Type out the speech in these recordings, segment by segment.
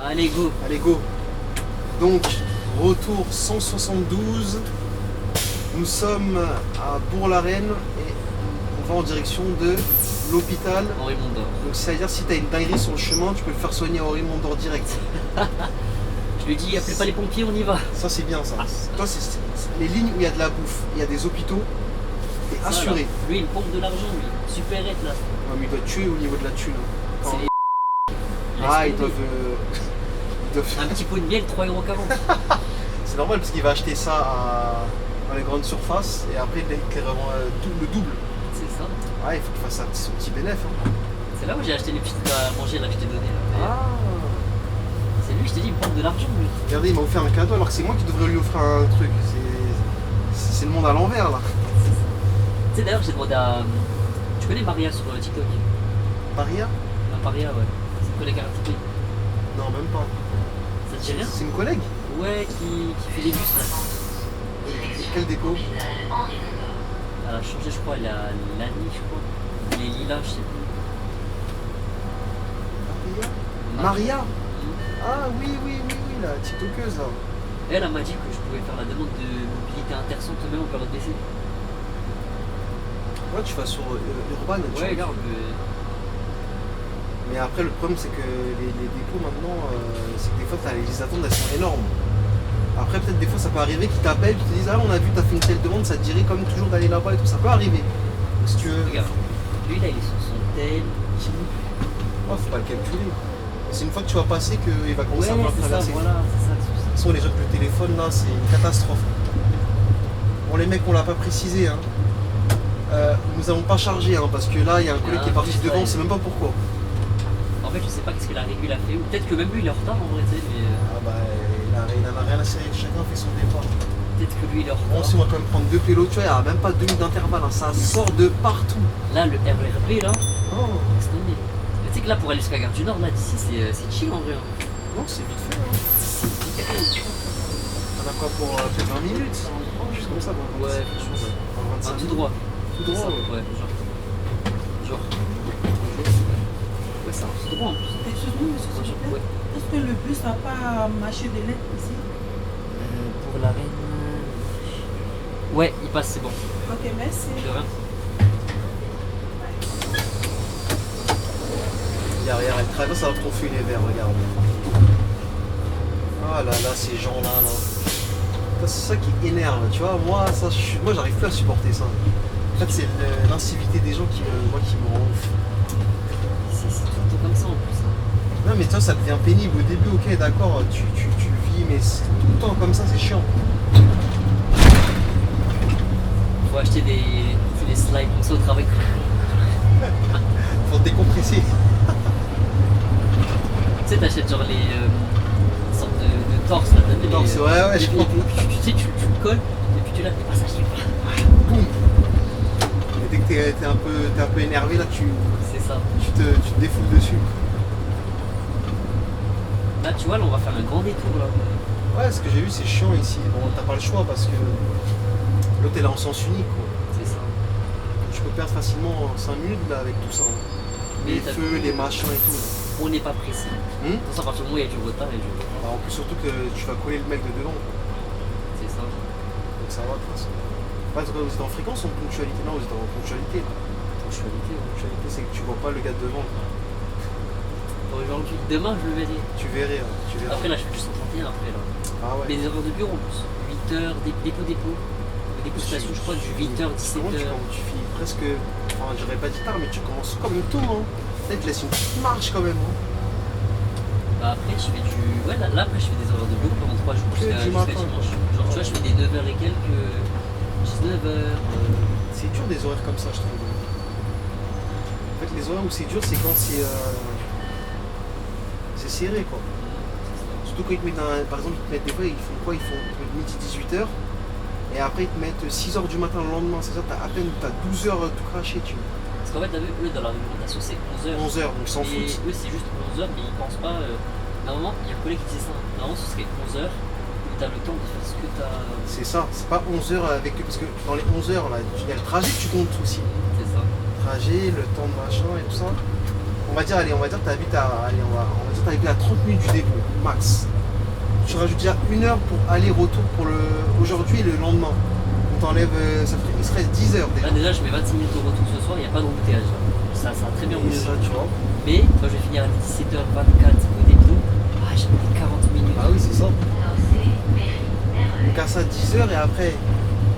Allez, go. Allez, go. Donc, retour 172. Nous sommes à Bourg-la-Reine et on va en direction de l'hôpital. Henri Mondor. Donc, c'est-à-dire si t'as une dinguerie sur le chemin, tu peux le faire soigner à Henri Mondor direct. Je lui dis, appelez pas les pompiers, on y va. Ça, c'est bien ça. Toi, c'est les lignes où il y a de la bouffe, il y a des hôpitaux, t'es Ça, assuré. là. Lui, il pompe de l'argent, lui. Super là. Non, mais il doit tuer au niveau de la thune. C'est les... Ah, ils Laisse doivent. tomber. Un petit pot de miel, 3,40 €. C'est normal parce qu'il va acheter ça dans les grandes surfaces et après il te les revend le double. C'est ça. Ouais, il faut qu'il fasse son petit bénéfice. Hein. C'est là où j'ai acheté les petites à manger là que je t'ai donné. Là. Ah. C'est lui, je t'ai dit, il me pompe de l'argent, lui. Regardez, il m'a offert un cadeau alors que c'est moi qui devrais lui offrir un truc. C'est le monde à l'envers là. Tu sais, d'ailleurs, j'ai demandé à. Tu connais Maria sur TikTok? Maria? Maria, ouais. C'est une collègue artistique. Non, même pas. Ça te dit rien? C'est une collègue? Ouais, qui fait des bus là. Quelle déco? Elle a changé, je crois, elle a l'année, je crois. Les lilas, je sais plus. Maria? Ah oui, la tiktokeuse là. Elle m'a dit que je pouvais faire la demande de mobilité intersante même en période d'essai. Ouais, tu vas sur Urban. Ouais, regarde. Mais après, le problème, c'est que les dépôts maintenant, c'est que des fois, les attentes, elles sont énormes. Après, peut-être des fois, ça peut arriver qu'ils t'appellent, qu'ils te disent, ah, on a vu, t'as fait une telle demande, ça te dirait comme toujours d'aller là-bas et tout. Ça peut arriver. Donc, si tu veux. Regarde. Lui, là, il est sur son tel. Oh, faut pas le calculer. C'est une fois que tu vas passer qu'il va commencer à Ouais, falloir c'est ça, traverser. voilà, c'est ça. De toute façon, les autres, le téléphone, là, c'est une catastrophe. Bon, les mecs, on l'a pas précisé, hein. Nous avons pas chargé, hein, parce que là, il y a un collègue qui est parti devant, on sait même pas pourquoi. En fait, je sais pas qu'est-ce que la régule a fait, ou peut-être que même lui il est en retard en vrai, tu sais, mais. Ah bah, il en a rien à cirer, chacun fait son départ. Peut-être que lui il est en Bon, retard. si on va quand même prendre deux pélos, tu vois, il n'y a même pas de minutes d'intervalle, hein, ça sort de partout. Là, le RERB là, Oh. laisse tomber. Mais tu sais que là, pour aller jusqu'à Gare du Nord, là, d'ici, c'est chill en vrai. Hein. Non, c'est vite fait. Hein. On a quoi pour peut-être 20 minutes? Juste comme ça, bon, Ouais, franchement, ouais. En 25 Tout droit. Tout droit, Ça, ouais. ouais, genre. Ouais, c'est un tout droit en plus. Excuse-moi, monsieur Socrates, Ouais. est-ce que le bus n'a pas marché de lettres ici? Pour la reine. Ouais, il passe, c'est bon. Ok, merci. De rien. Regarde, elle traverse alors qu'on fait les verres, regarde. Ah là là, ces gens-là, là. Ça, c'est ça qui énerve, tu vois. Moi, j'arrive plus à supporter ça. En fait, c'est l'incivilité des gens qui me rend ouf. C'est tout le temps comme ça en plus. Hein. Non, mais toi, ça devient pénible. Au début, ok, d'accord, tu le vis, mais c'est tout le temps comme ça, c'est chiant. Faut acheter des slides comme ça au travail. Faut décompresser. Tu sais, t'achètes genre les sortes de torses là, t'as des Torse, ouais, je comprends. tu sais, tu le colles et puis tu l'as, t'es pas ça, je sais pas. Boum. Et dès que t'es un peu énervé, là, tu C'est ça. te défoules dessus. Là, tu vois, là, on va faire un grand détour là. Ouais, ce que j'ai vu, c'est chiant ici. Bon, t'as pas le choix parce que l'autre est là en sens unique, quoi. C'est ça. Tu peux perdre facilement 5 minutes là avec tout ça. Hein. Les t'as feux, vu, les machins et tout. Là. On n'est pas pressé. Hum? Pour ça, à partir du moment où il y a du retard, et Bah, en plus, surtout que tu vas coller le mec de devant. Quoi. c'est ça. Donc ça va de toute façon. Ouais, vous êtes en fréquence ou en ponctualité? Non, vous êtes en ponctualité. Là. Ponctualité, ouais. Ponctualité, c'est que tu vois pas le gars de devant. Quoi. Aujourd'hui, demain, je le verrai. Tu verrais. Hein, tu verrais. Après, là, je fais du 131 après là. Ah ouais. Les heures de bureau en plus. 8h, dépôt. Dégustation, je crois, du 8h, Comment 17h. tu finis presque. Enfin, j'aurais pas dit tard, mais tu commences comme tôt. Hein. Peut-être tu laisses une petite marche quand même. Hein. Bah après je fais du. Ouais là après je fais des horaires de bureau pendant 3 jours Que jusqu'à du matin, dimanche. quoi. Genre tu vois je fais des 9h et quelques. 19h. C'est dur des horaires comme ça, je trouve. En fait, les horaires où c'est dur, c'est quand c'est serré, quoi. Surtout quand ils te mettent par exemple, ils te mettent des fois, ils font quoi? Ils te mettent midi 18h et après ils te mettent 6h du matin le lendemain. C'est-à-dire t'as à peine 12 heures tout craché, tu vois. Parce qu'en fait t'as vu eux dans la réglementation c'est 11h. 11h, donc ils s'en Et foutent. eux c'est juste 11h mais ils pensent pas. Normalement il y a un collègue qui disait ça. Normalement ce serait 11h où t'as le temps de faire ce que t'as. C'est ça, c'est pas 11h avec. Parce que dans les 11h, là, il y a le trajet que tu comptes aussi. C'est ça. Trajet, le temps de machin et tout ça. On va dire, allez, on va dire que t'habites à 30 minutes du dépôt. max. Tu rajoutes déjà 1 heure pour aller-retour pour le aujourd'hui et le lendemain. On t'enlève, il serait 10 heures déjà. Là déjà je mets 26 minutes au retour ce soir, il n'y a pas d'embouteillage. Ça a très bien Et roulé. ça, tu vois. Mais quand je vais finir à 17h24 au dépôt, j'ai mis 40 minutes. Ah oui, c'est ça. Donc à ça, 10 heures et après,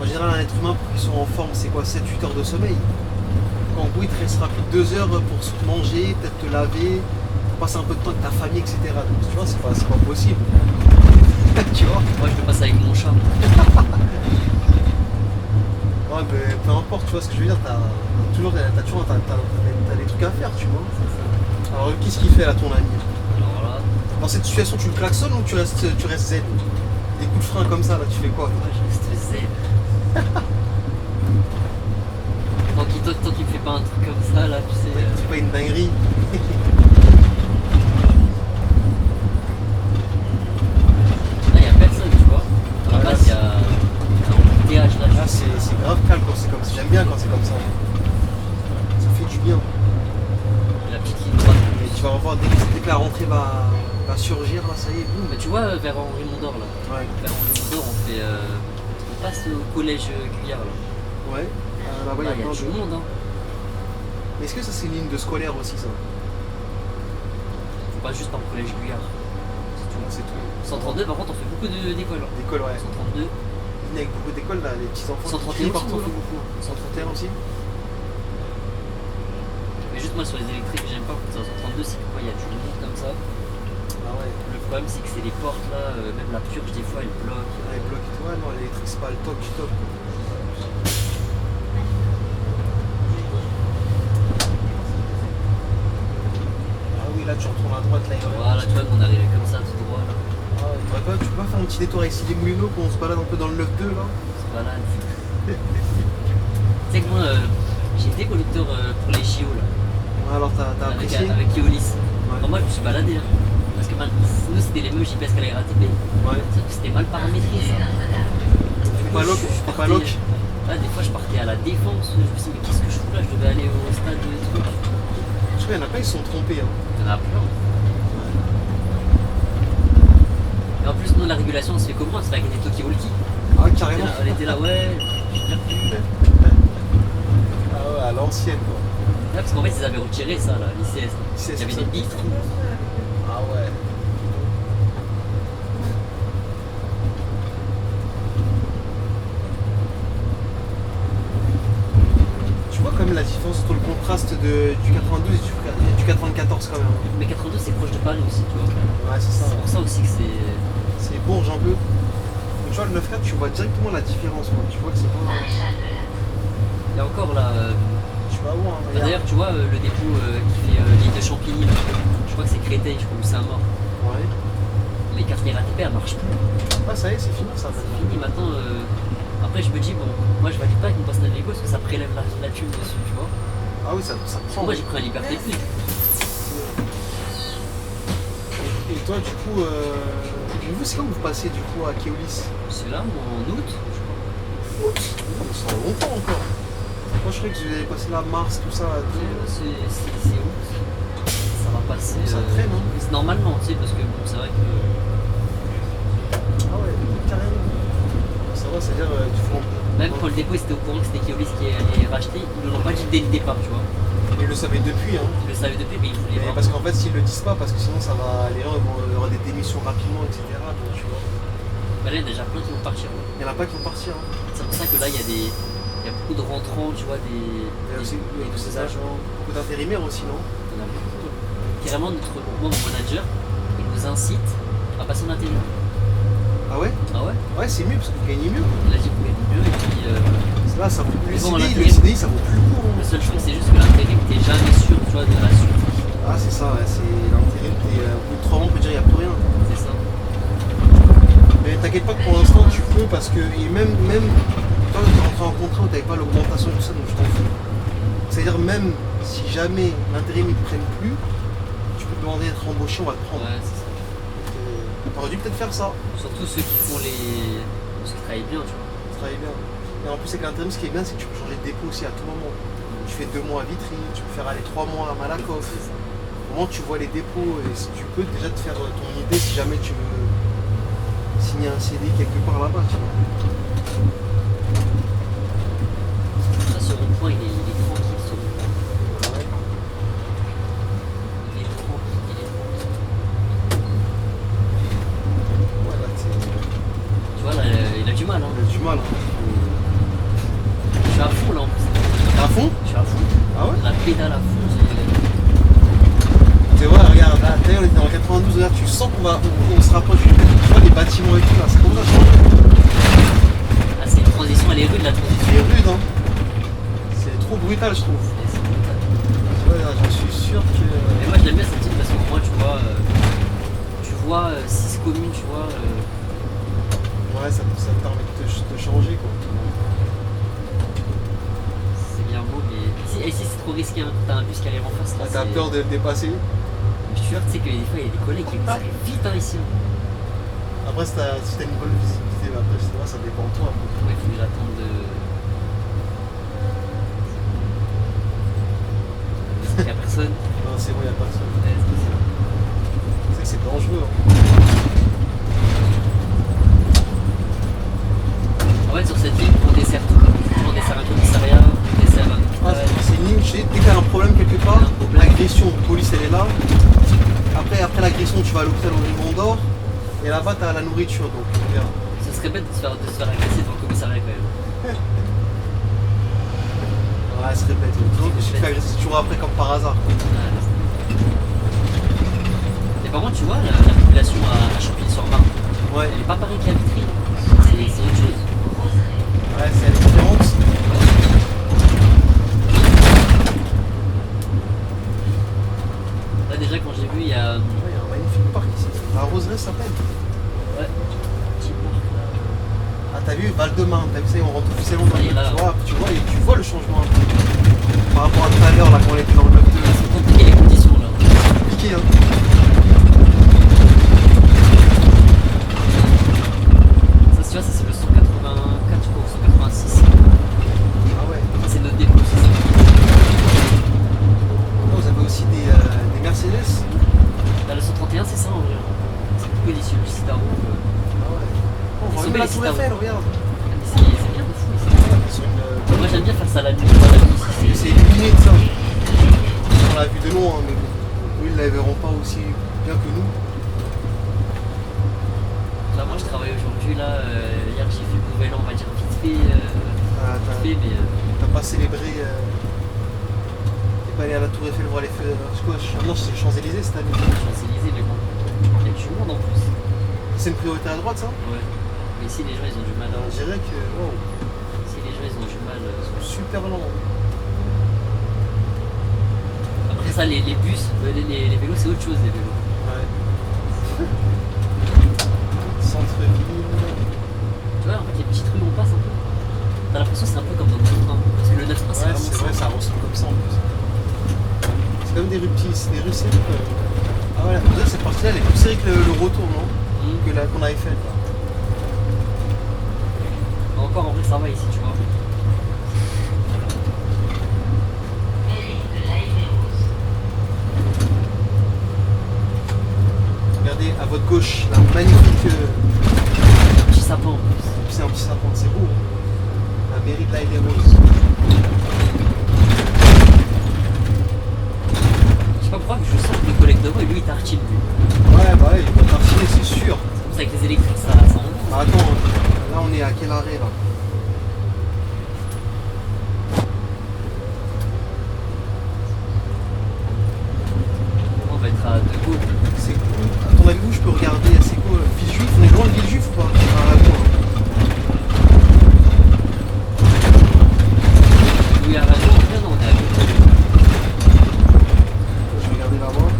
en général, un être humain, pour qu'il soit en forme, c'est quoi 7-8 heures de sommeil. Donc en gros, il te restera plus de 2 heures pour se manger, peut-être te laver, pour passer un peu de temps avec ta famille, etc. Donc tu vois, c'est pas possible. Tu vois. Moi je le passe avec mon chat. Ouais, mais peu importe, tu vois ce que je veux dire, t'as des trucs à faire, tu vois. Alors qu'est-ce qu'il fait là, ton ami? Alors là, Dans cette situation, tu le klaxonnes ou tu restes zen? Des coups de frein comme ça, là, tu fais quoi? moi je reste zen. Tant qu'il me fait pas un truc comme ça, là, tu sais. C'est pas une dinguerie. Là, il n'y a personne, tu vois. À la Ouais, base, il y a un embouteillage là. Là, c'est grave calme quand c'est comme ça. J'aime bien quand c'est comme ça. Ça fait du bien. La petite ligne droite. Mais tu vas revoir dès que la rentrée va surgir, là, ça y est, boum. Mais tu vois, vers Henri Mondor, là. Ouais. Vers Henri Mondor, on passe au collège Guyard, là. Ouais. Là-bas, Là, il y a plein du de- monde, hein. Mais est-ce que ça, c'est une ligne de scolaire aussi, ça? Faut pas juste par le collège Guyard. C'est tout. C'est tout. 132, par contre, on fait beaucoup d'écoles. Hein. D'école, ouais. 132, Ligne avec beaucoup d'écoles, là, les petits enfants. 131 partent aussi, en fait beaucoup. 131 aussi? mais juste moi sur les électriques, j'aime pas quand c'est en 132, c'est que quoi, il y a du monde comme ça. Ah ouais. Le problème, c'est que c'est les portes là, même la purge, des fois, elle bloque. Les blocs et tout. Ouais, non, l'électrique, c'est pas le top du top. Ah oui, là, tu retournes à droite, là, il y aurait- Voilà, tu vois, on arrivait comme ça, tout droit là. Ah, tu peux pas faire un petit détour avec les Moulineaux qu'on se balade un peu dans le 9-2 là? On se balade. Tu sais que moi, j'ai été conducteur pour les JO là, Ouais, alors t'as apprécié? avec Keolis. Ouais. Alors moi, je me suis baladé. Hein. Parce que nous, c'était les mêmes GPS qu'à la RATP. Ouais. Sauf que c'était mal paramétré ça. Pas loc, Je pas loc. Là, des fois, je partais à la défense. Je me suis dit, mais qu'est-ce que je fous là? Je devais aller au stade de truc. Je crois qu'il y en a pas, ils se sont trompés. Hein. Il y en a plein. Et en plus, nous, la régulation, on se fait comment? On se fait avec des talkie-walkie. Ah, carrément. On était là, ouais. je viens plus. Ah ouais, à l'ancienne quoi. Ouais, parce qu'en fait, ils avaient retiré ça, là, l'ICS. C'est Il y avait ça. des big trous. Ah ouais. Tu vois quand même la différence entre le contraste du 92 et du 94 quand même. Mais 82, c'est proche de Paris aussi, tu vois. Ouais, c'est ça. C'est pour ça aussi que c'est. C'est Bourges un peu. Donc, tu vois, le 9-4, tu vois directement la différence. Quoi. Tu vois que c'est pas. Et encore là. Tu vas voir. Bah, d'ailleurs, tu vois, le dépôt qui fait l'île de Champigny, là, je crois que c'est Créteil, je crois, ou Saint-Maur. Ouais. Les cartes RATP, elles marchent plus. Ah, ça y est, c'est fini ça. C'est fini maintenant. Après, je me dis, bon, moi je valide pas avec mon passe Navigo parce que ça prélève la thune dessus, tu vois. Ah oui, ça prend. Moi j'ai pris un Liberté Plus. Et toi, du coup, vous, c'est quand vous passez du coup à Keolis? C'est là, en août, je crois. Ça fait longtemps encore. Moi, je croyais que vous allez passer là, mars, tout ça. C'est août. Ça va passer. Ça traîne, hein. Normalement, tu sais, parce que bon, c'est vrai que. Ah ouais, carrément. Ça va, c'est-à-dire, tu fais Même quand le dépôt était au courant que c'était Keolis qui allait racheter, ils ne l'ont pas dit dès le départ, tu vois. Ils le savaient depuis, hein. Ils le savaient depuis, mais ils voulaient Mais vraiment. parce qu'en fait, s'ils le disent pas, parce que sinon, ça va, les gens il y aura des démissions rapidement, etc. Donc, tu vois. Bah là, il y a déjà plein qui vont partir. Ouais. Il y en a pas qui vont partir. Hein. C'est pour ça que là, il y a beaucoup de rentrants, tu vois, des agents. Beaucoup d'intérimaires aussi, non? Il y en a beaucoup. Carrément, mon manager, il nous incite à passer en intérim. Ah ouais? Ah ouais? Ouais, c'est mieux parce que vous gagnez mieux. Il a dit qu'on gagne mieux et puis Là, ça vaut plus. Le Bon, CDI, l'intérim. ça vaut plus le coup. le Hein. seul truc c'est juste que l'intérim t'es jamais sûr, tu vois, de la suite. Ah, c'est ça, ouais, c'est l'intérim. Au bout de 3 mois, on peut dire qu'il n'y a plus rien. C'est ça. Mais t'inquiète pas que pour l'instant, tu peux parce que et même toi, tu es rentré en contrat où tu n'avais pas l'augmentation et tout ça, donc je t'en fous. C'est-à-dire, même si jamais l'intérim ils ne prennent plus, tu peux demander d'être embauché, on va te prendre. Ouais, c'est ça. T'aurais dû peut-être faire ça. Surtout ceux qui font les. ceux qui travaillent bien, tu vois. Ça travaille bien. Et en plus, avec l'intérim, ce qui est bien, c'est que tu peux changer de dépôt aussi à tout moment. Tu fais 2 mois à Vitry, tu peux faire aller 3 mois à Malakoff. C'est ça. Comment tu vois les dépôts et si tu peux déjà te faire ton idée si jamais tu veux signer un CD quelque part là-bas, tu vois. Ça, ce rond-point, il est tranquille, ce rond-point. Ouais. Il est tranquille, il est tranquille. Ouais, là, Tu vois, là, il a du mal, hein. on a du mal. Hein. Je suis à fond, là, en plus. À fond? Je suis à fond. Ah ouais? La pédale à fond, Tu vois, regarde, là, on était en 92, regarde, tu sens qu'on se rapproche. Tu vois les bâtiments et tout là, c'est comme ça. Ah, c'est une transition, elle est rude, la transition. C'est rude, hein. C'est trop brutal, je trouve. Et c'est brutal. Ouais, là, j'en suis sûr que. Et moi, je l'aime bien cette île parce qu'au moins, tu vois 6 communes, tu vois. Ouais, ça te permet de te changer, quoi. C'est bien beau, mais ici c'est trop risqué, hein. T'as un bus qui arrive en face. Là, T'as c'est- peur de le dépasser. Je suis sûr, tu sais que des fois, il y a des collègues qui arrivent vite hein, ici. Hein. Après, si t'as une bonne visibilité, mais après, je sais pas, ça dépend de toi. Ouais, il faut que j'attende de. Est-ce qu'il y a personne? Non, c'est bon, y'a personne. Ouais, c'est ça. C'est que c'est dangereux. Hein. En fait, sur cette ligne, on dessert tout. On dessert un commissariat, on dessert un Ah, hôpital. c'est une ligne, tu sais, dès qu'il y a un problème quelque part, Un problème. l'agression, la police elle est là. Après l'agression, tu vas à l'hôpital au Mont d'Or. Et là-bas, t'as la nourriture, donc regarde. Ce serait bête de se faire agresser devant le commissariat quand même. Ouais, se répète. Je suis fait agresser toujours après, comme par hasard. Quoi. Et par contre, tu vois, la population à Champigny-sur-Marne, Ouais, elle est pas pareille qu'à Vitry. C'est autre chose. ouais, c'est elle est différente. Là, déjà, quand j'ai vu, il y a. Ouais, il y a un magnifique parc ici. La Roseraie ça s'appelle. Ouais. Petit parc là. Ah, t'as vu Val-de-Marne, t'as vu ça, on rentre officiellement dans Et le. là. Tu vois le changement un peu. Par rapport à tout à l'heure, là, quand on était dans le 9-2. C'est compliqué les conditions là. C'est compliqué, hein. Ça, tu vois, ça c'est le 184, je crois, ou 186. Ah ouais. Ça, c'est notre dépôt, c'est ça. Vous avez aussi des Mercedes. Là, le 131, c'est ça en vrai. C'est plus que l'issue du Citaro. Ah ouais. On voit Ils sont même la belles, Tour les Eiffel, regarde. Mais c'est bien de fou ici. Sur une, Moi, j'aime bien faire ça la nuit. Moi, la nuit, c'est illuminé de ça. On l'a vu de loin, hein, mais bon. Eux, ils la verront pas aussi bien que nous. Là, moi, je travaille aujourd'hui. Là, hier, j'ai fait le nouvel an, on va dire vite fait. Ah, Vite fait, mais. T'as pas célébré. T'es pas allé à la Tour Eiffel voir les feux. Non, c'est les Champs-Élysées cette année. Champs-Élysées, mais bon. Il y a du monde en plus. C'est une priorité à droite, ça. Ouais. Mais ici, les gens, ils ont du mal. On dirait que. Wow, Si les gens, ils ont du mal. super lent. Après ça, les bus, les vélos, c'est autre chose, les vélos. Ouais. Centre-ville. Tu vois, en fait, les petites rues, on passe un peu. T'as l'impression que c'est un peu comme dans le 9-1. Parce que le 9-1, c'est Ouais, vraiment c'est vrai, ça. ça ressemble comme ça en plus. C'est comme des rues petites, c'est des rues serrées. Ah ouais, la cette partie-là, elle est plus serrée que le retour, non? Que qu'on avait fait. Là. Encore, en vrai, ça va ici, tu vois. Regardez à votre gauche, la magnifique. Un petit sapin en plus. C'est un petit sapin, c'est beau. La mairie de l'Aïe des Roses. Je sais pas pourquoi, mais je sens que le collègue de moi, lui, il tartine, lui. Ouais, bah ouais, il va partir, c'est sûr. C'est comme ça avec les électriques, ça envoie. Bah attends, là on est à quel arrêt là? On va être à De Gaulle. C'est cool. À ton avis où je peux regarder? C'est quoi? Villejuif? On est loin de Villejuif ou pas? Ah, là, quoi. Oui, à Radio, non, on est à De Gaulle. Je vais regarder là-bas.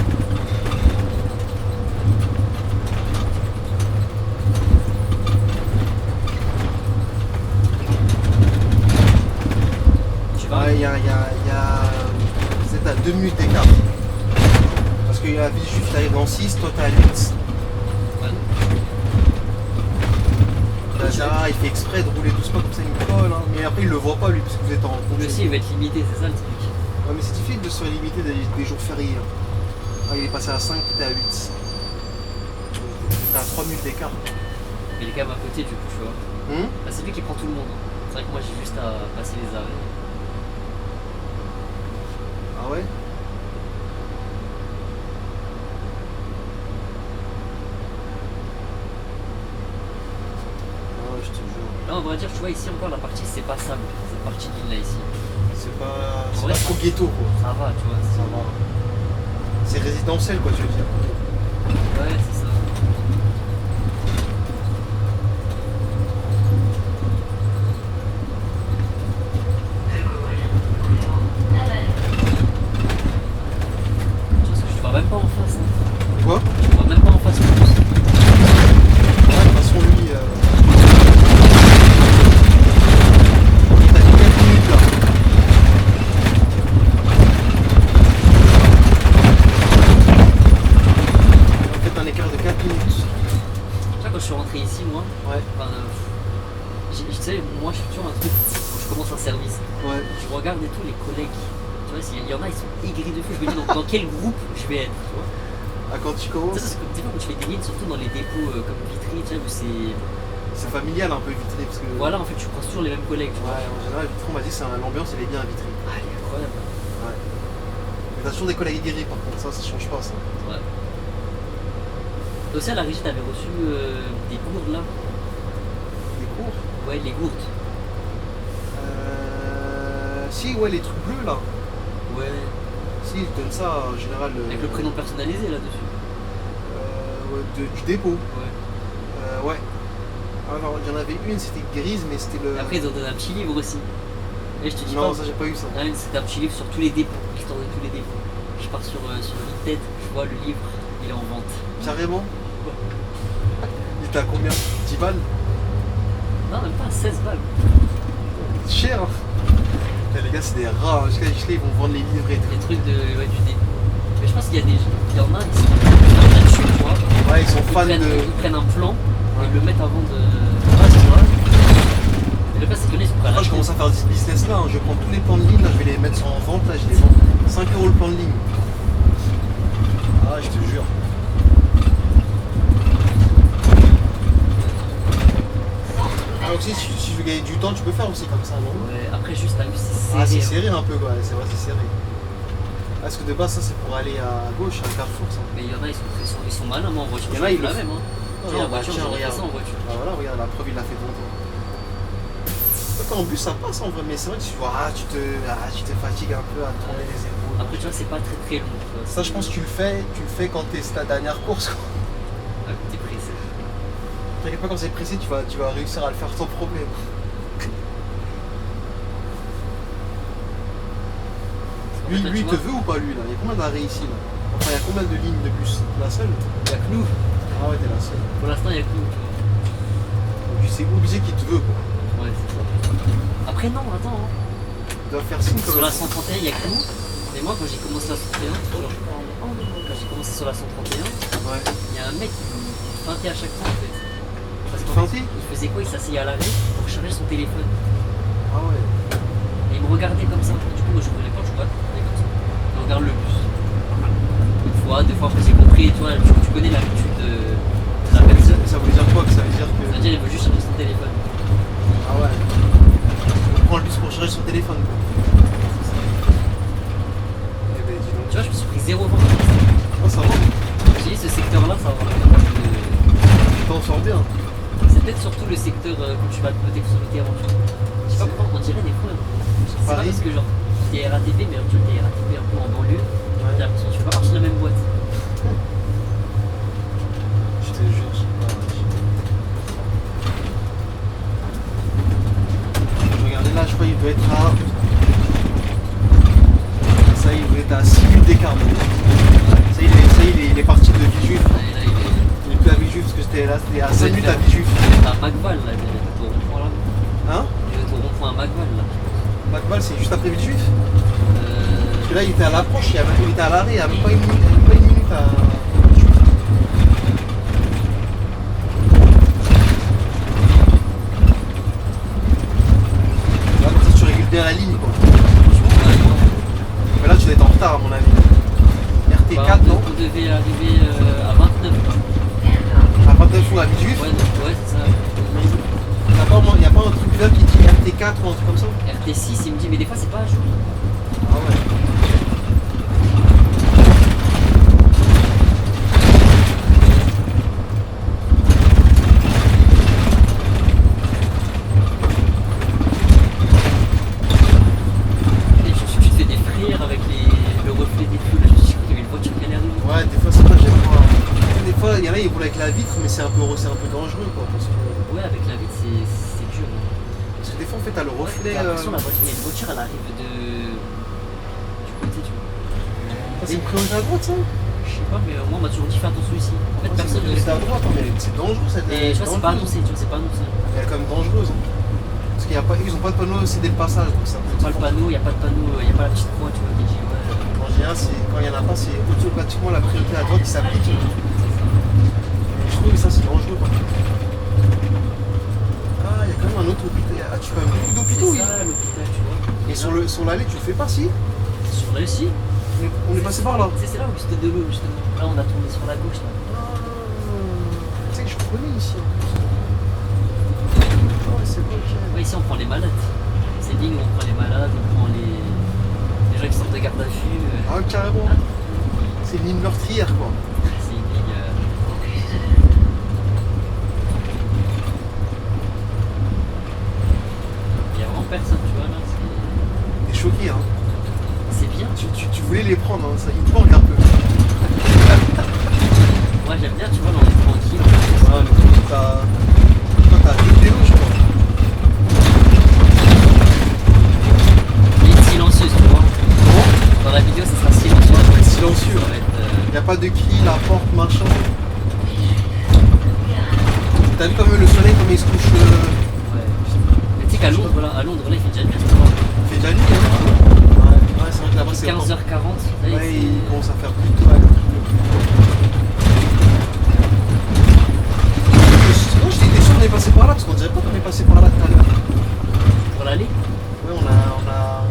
Tu vas Ouais, vous êtes à 2 minutes d'écart. Parce que la Villejuif t'arrive en 6, toi t'es à 8. Ouais. Là, Gérard il fait exprès de rouler doucement comme ça, il me colle. Hein. Mais après il le voit pas lui, parce que vous êtes en Lui congé. aussi, il va être limité, c'est ça le truc. Ouais, mais c'est difficile de se faire limiter des jours fériés. Hein. Ah, il est passé à 5, t'étais à 8. T'es à 3 minutes d'écart. Mais il est quand même à côté du coup, tu vois. Bah, c'est lui qui prend tout le monde. Hein. C'est vrai que moi j'ai juste à passer les arrêts. Ah ouais? Ah ouais, je te jure. Là on va dire, tu vois ici encore la partie c'est passable. Cette partie d'île là ici. C'est pas Ouais, trop ghetto quoi. Ça va, tu vois. Ça va. C'est résidentiel quoi, tu veux dire. Ouais, c'est ça. Tu vois ce que je vois même pas en face. Hein. Quoi? Je vois même pas en face. Ouais, de toute façon lui. Il t'a dit 4 minutes là. En fait un écart de 4 minutes. Tu vois quand je suis rentré ici moi, Ouais. enfin, tu sais, moi je suis toujours un truc quand je commence un service. Ouais. Je regarde et tout les collègues. Tu vois, il y en a, ils sont aigris de fou. Je me dis dans quel groupe je vais être, tu vois. Ah, quand tu Ça, commences, c'est comme des fois quand tu fais des lignes, surtout dans les dépôts comme Vitry, tu sais, où c'est. c'est familial un peu Vitry parce que. Voilà, en fait, tu croises toujours les mêmes collègues, tu vois. Ouais, en général, Vitry, on m'a dit que l'ambiance elle est bien à Vitry. Ah, elle est incroyable. Ouais. Mais t'as toujours des collègues aguerris par contre, ça change pas ça. Ouais. Aussi, à la régie, t'avais reçu des gourdes là. Les cours. Ouais, les gourdes. Si, ouais, les trucs bleus là. Ouais. Si, ils donnent ça en général. Avec le prénom personnalisé là-dessus. Ouais, du dépôt. Ouais. Ouais. Alors, il y en avait une, c'était grise, mais c'était le. Et après, ils ont donné un petit livre aussi. Et je te dis Non, pas. ça j'ai pas eu ça. Ah, c'était un petit livre sur tous les dépôts, l'histoire de tous les dépôts. Je pars sur Vinted, je vois le livre, il est en vente. Carrément. Il était à combien? 10 balles? Non, même pas 16 balles. Cher hein. Les gars, c'est des rats. Hein. Jusqu'à ils vont vendre les livres et tout. Des trucs du dépôt. Mais je pense qu'il y a des gens, il y en a, ils sont là-dessus, tu vois. Ouais, ils sont fans Ils prennent un plan et Ouais. ils le mettent avant de. Ouais, c'est vrai. Et le pire, c'est que là, ils sont pas là. Moi, je commence à faire du business là. Hein. Je prends tous les plans de ligne, là, je vais les mettre en vente. Là, je les vends 5 € le plan de ligne. Ah, je te jure. Ah, aussi, si je veux gagner du temps, tu peux faire aussi comme ça, non? Ouais, après, juste, t'as vu, c'est serré. Ah, c'est hein. serré un peu, quoi. C'est vrai, c'est serré. Parce que de base, ça, c'est pour aller à gauche, à Carrefour, ça. Mais il y en a, ils sont malins, moi, en voiture. Il y en a, ils la le même. Hein. Tu vois, en voiture, tiens, j'aurais fait regarde. ça en voiture. Ah, voilà, regarde, la preuve, il l'a fait pour toi. En bus, ça passe en vrai, mais c'est vrai que tu te fatigues un peu à tourner les épaules. Après, tu vois, c'est pas très très long. Tu vois. Ça, je pense que tu le fais quand c'est ta dernière course. Quoi. Ah, t'es pressé. T'inquiète pas, quand c'est pressé, tu vas réussir à le faire sans problème. Lui, Toi, il tu te vois, veut ou pas, lui, là? Il y a combien d'arrêts ici, là? Enfin, il y a combien de lignes de bus? La seule? il y a que nous. Ah ouais, t'es la seule. Pour l'instant, il y a que nous. Tu vois. Donc, c'est obligé qu'il te veut, quoi. Ouais, c'est ça. Après, non, attends. Hein. Il doit faire signe Sur comme la 131, il y a que nous. Mais moi, quand j'ai commencé la 131, quand j'ai commencé sur la 131, Ouais. il y a un mec qui feintait à chaque fois, en fait. Parce qu'en Feintait? fait, il faisait quoi? Il s'asseyait à l'arrêt pour charger son téléphone. Ah ouais. Et il me regardait comme ça. Et du coup, moi, je prenais pas, je vois, et comme ça. Je regarde le bus. Une fois, deux fois, après, j'ai compris. Tu vois, tu connais l'habitude de la personne. Ça veut dire quoi? Que ça veut dire que. C'est-à-dire, il veut juste charger son téléphone. Ah ouais. Il prend le bus pour charger son téléphone, quoi. Eh ben, dis donc. Tu vois, je me suis pris 0,20. Ah, ça va. J'ai dit, ce secteur-là, ça va. Tu t'en sors bien. C'est peut-être surtout le secteur quand tu vas te noter sur le terrain. Je sais pas pourquoi on dirait des fois. C'est pas Paris. parce que genre t'es RATP, mais tu es RATP un peu en banlieue. J'ai l'impression que tu fais pas partie de la même boîte. Je te jure, je sais pas. Regardez là, je crois qu'il doit être à. Ça, il doit être à 6 minutes d'écart. Ça, il est parti de Villejuif. Et là, Il est plus à Villejuif parce que j'étais là, c'était à 5 minutes à Villejuif. il est à Macval là, il est au rond-point là. Hein? Il est au rond-point à Macval là. Macval, c'est juste après Villejuif. Euh, Parce que là, il était à l'approche, il était à l'arrêt, il n'y a même pas une minute à. Là, comme ça, tu régules bien la ligne, quoi. franchement, Mais là, tu dois être en retard, à mon avis. RT4, non? mais des fois c'est pas à jour. Ah ouais. Et tu te fais des frayeurs avec le reflet des feux. Là, je me suis dit qu'il y avait une voiture qui allait arriver. Ouais, des fois, c'est pas, j'aime pas. Des fois, il y en a, ils roulent avec la vitre, mais c'est un peu dangereux, quoi. Parce que, Ouais, avec la vitre, c'est dur. Hein. parce que des fois, en fait, t'as le reflet. J'ai l'impression la voiture, il y a une voiture, elle arrive du côté, tu vois. C'est une priorité à droite, ça? Je sais pas, mais moi on m'a toujours dit fais attention ici. En fait, personne ne C'est à droite, hein, mais c'est dangereux cette. Et tu vois, c'est pas annoncé, tu vois, c'est pas annoncé. Elle est quand même dangereuse. Hein. Parce qu'ils ont pas de panneau aussi dès le passage. Donc ça, Pas le panneau, il n'y a pas de panneau, il n'y a pas la petite croix, tu vois, qui dit ouais. En général, quand il y en a pas, c'est automatiquement la priorité à droite qui s'applique. Je trouve que ça, c'est dangereux. Par contre. Ah, il y a quand même un autre hôpital. Ah, tu fais un beaucoup d'hôpitaux, oui. C'est ça l'hôpital, tu vois. Et sur l'allée, tu le fais pas, si? Sur là aussi. On est passé par là. Tu sais, c'est là où c'était de l'eau, justement. Là, on a tourné sur la gauche, là. Tu sais que je connais ici en plus. Ah ouais, c'est bon, ok. Ouais, ici on prend les malades. C'est ligne où on prend les malades, on prend les gens qui sortent de garde à vue. Ah, carrément. C'est une ligne meurtrière, quoi. C'est une ligne. Il y a vraiment personne, tu vois, là. T'es choqué, hein. C'est bien. Tu voulais les prendre, hein. Ça, ils te manquent un peu. Moi j'aime bien, tu vois, là on est tranquille. Ah, mais t'as deux vélos, je crois. Il est silencieuse, tu vois. Dans la vidéo, ça sera silencieux. Ça va être silencieux. Ça va être, Y a pas de cri, la porte, machin. T'as vu comme le soleil, comme il se couche. Ouais. Mais tu sais qu'à Londres, là, il fait déjà nuit, tu vois. Il fait déjà nuit, hein. Ouais, c'est vrai que là-bas, c'est. 15h40. Ouais, il commence à faire plus tôt. Ouais. Sinon, j'étais sûr qu'on est passé par là, parce qu'on dirait pas qu'on est passé par là tout à l'heure. Pour l'aller. Ouais, on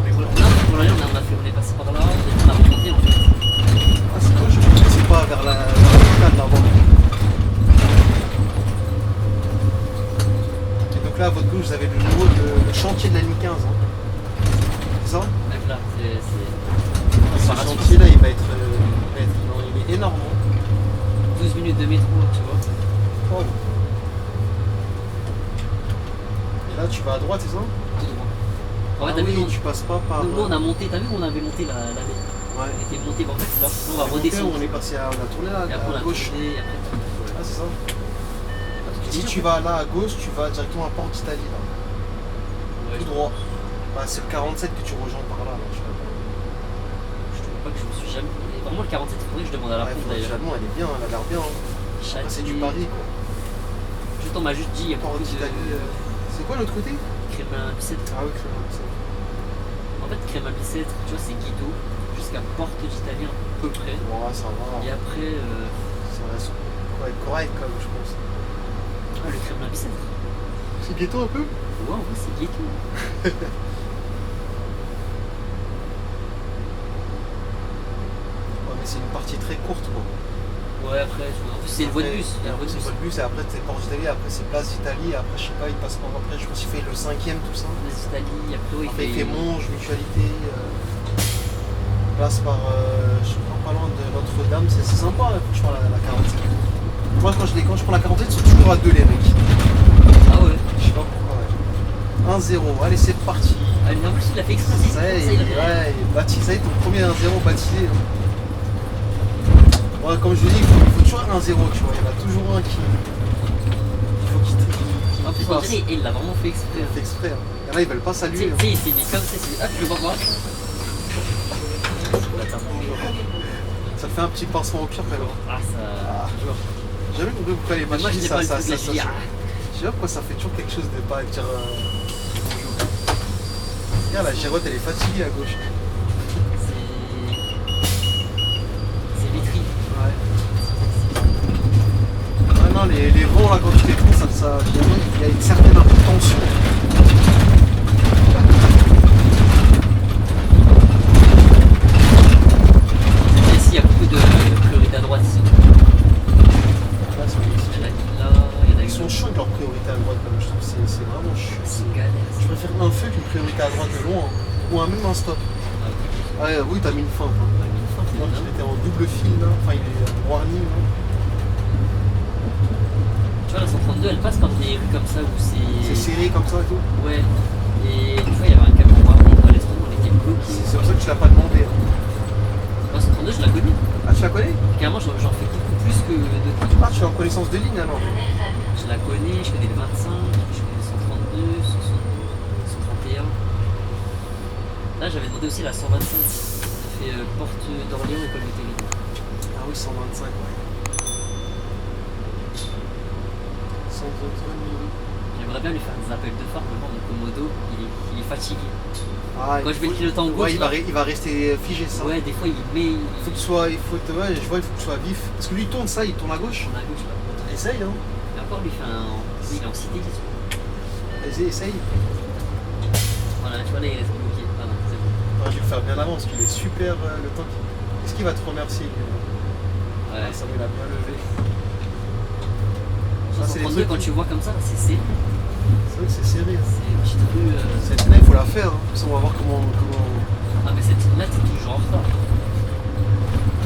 est volé. Pour l'aller, on est passé par là, et on a remonté en fait. Ah, c'est quoi, je pensais pas vers la cascade là-bas. Et donc là, à votre gauche, vous avez le chantier de la ligne 15. Hein. C'est ça? Même là, c'est. Ce chantier là, il va être non, il est énorme. Hein. 12 minutes de métro, tu vois. Oh. Et là, tu vas à droite, c'est ça? Tout droit. En fait, Ah t'as vu, oui, nous, tu passes pas par. nous, on a monté, t'as vu où on avait monté l'allée? Ouais. On était monté, bon, en fait, là, on va On est redescendre. On est passé à. On a tourné là, Et après, on à a gauche. tourné, et après, Ah, c'est ça. Et si tu vas là à gauche, tu vas directement à Porte d'Italie là. Ouais, Tout droit. Bah, c'est le 47 que tu rejoins par là. Je sais pas. Je trouve pas que je me suis jamais. Et vraiment, le 47, il faudrait que je demande à la Ouais, pompe d'ailleurs. finalement, elle est bien, elle a l'air bien. Hein. Après, c'est du Paris quoi. Juste, on m'a juste dit, il y a Porte beaucoup de. d'Italie. C'est quoi l'autre côté? Crémin Bicêtre. Ah oui, c'est En fait, Crémin Bicêtre, tu vois, c'est Guido, jusqu'à Porte d'Italie à peu près. ouais, ça va. Et après, Ça reste correct quand même, je pense. le Crémin Bicêtre. C'est ghetto un peu? Ouais, en vrai, c'est Guido. Ouais, mais c'est une partie très courte quoi. Ouais, après, en plus, c'est une voie de bus. Il y a une voie de C'est bus. une voie de bus et après c'est Porte d'Italie, après c'est Place d'Italie, après je sais pas, il passe par après, je pense qu'il fait le 5ème tout ça. Les Italie, après, Après il fait Monge, Mutualité, passe par, je crois pas loin de Notre-Dame, c'est sympa franchement la 47. Moi quand je prends la 47, ils sont toujours à 2 les mecs. Ah ouais. Je sais pas pourquoi, ouais. 1-0, allez c'est parti. Ah, mais en plus, il a fait exprès. Ça y est, ouais, baptisé, ça y est, ton premier 1-0 baptisé. Hein. Ouais, comme je vous dis, il faut toujours un 1-0, tu vois, il y en a toujours un qui. Il faut qu'il En plus, on passe. dirait, il l'a vraiment fait exprès. Il fait exprès. Hein. Il y en a, ils veulent pas Tu saluer. sais, Hein. il s'est mis comme ça, il s'est dit, hop, je le vois pas. Ça te fait un petit pincement au cœur quand même. Ah, ça. J'ai jamais compris pourquoi les Moi, matchs je sais pas le truc, là, je dis, ah. Je sais pas pourquoi ça fait toujours quelque chose de pas dire bonjour. Regarde, la Girotte elle est fatiguée à gauche. C'est Vitry. Ouais. Ah non, les vents là quand tu les prends, il y a une certaine tension. Ici, il y a beaucoup de priorité à droite ici. Là, c'est- Là, il y en a Ils sont chauds de leur priorité à droite, comme je trouve. C'est vraiment chiant. C'est une galère. Je préfère un feu qu'une priorité à droite de loin. Ou Ouais, oui, t'as mis une fin. Toi. On a mis une fin, c'est Non, bien. il était en double fil là. Enfin, il est en warning là. Tu vois, la 132, elle passe par des rues comme ça où C'est serré comme ça et tout. Ouais. Et une fois, il y avait un camion noir, et dans l'estrade, on était bloqués. C'est pour ça que tu l'as pas demandé. Hein. La 132, je la connais. Ah, tu la connais? Carrément, j'en fais beaucoup plus que de Ah, tu es en connaissance de ligne alors. Je la connais, je connais le 25, je connais le 132, 172, 131. Là, j'avais demandé aussi la 125. Ça fait porte d'Orléans, école de télé. Ah oui, 125, ouais. 132. J'aimerais bien lui faire des appels de phare, mais bon, mon Komodo, il est fatigué. Ah, Quand je vais le clignoter en gauche, ouais, là, il va rester figé ça. ouais, des fois, il met. Il faut que tu sois, il faut, ouais, je vois, il faut que tu sois vif. Parce que lui il tourne ça, il tourne à gauche. On a gauche là. Essaye, hein. Et encore, lui, fait un. Oui, il est en cité, qu'est-ce que Essaye. Voilà, tu vois, là, il reste bloqué. Ah non, c'est bon. Non, je vais le faire bien avant parce qu'il est super le temps. Est-ce qu'il va te remercier lui, là? Ouais. Ça il a bien levé. Ça, c'est les 132, trucs- quand tu vois comme ça, c'est serré. C'est vrai que c'est serré. Hein. C'est une petite rue. Cette là, il faut la faire. Hein. Comme ça, on va voir comment. Ah, mais cette là, t'es toujours en retard.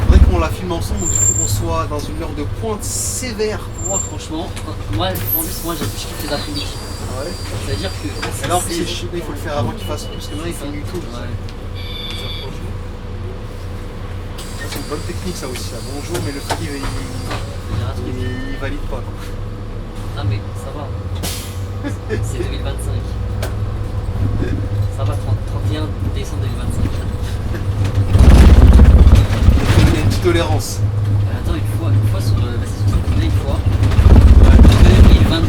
Faudrait qu'on la filme ensemble, donc il faut qu'on soit dans une heure de pointe sévère pour voir. Franchement, moi, en plus, moi, je kiffe les après-midi. Ah ouais. C'est-à-dire que. Et là, en plus, c'est chiant, il faut le faire avant qu'il fasse. Parce que maintenant, il fait nuit tout. Ouais. Ça, c'est une bonne technique, ça aussi. Ça. Bonjour, mais le truc, Je veux dire un truc. il valide pas. Quoi. Ah, mais ça va. C'est 2025. Ça va, 31 décembre 2025. Il y a une petite tolérance. Attends, une fois sur la session de une fois. 2022,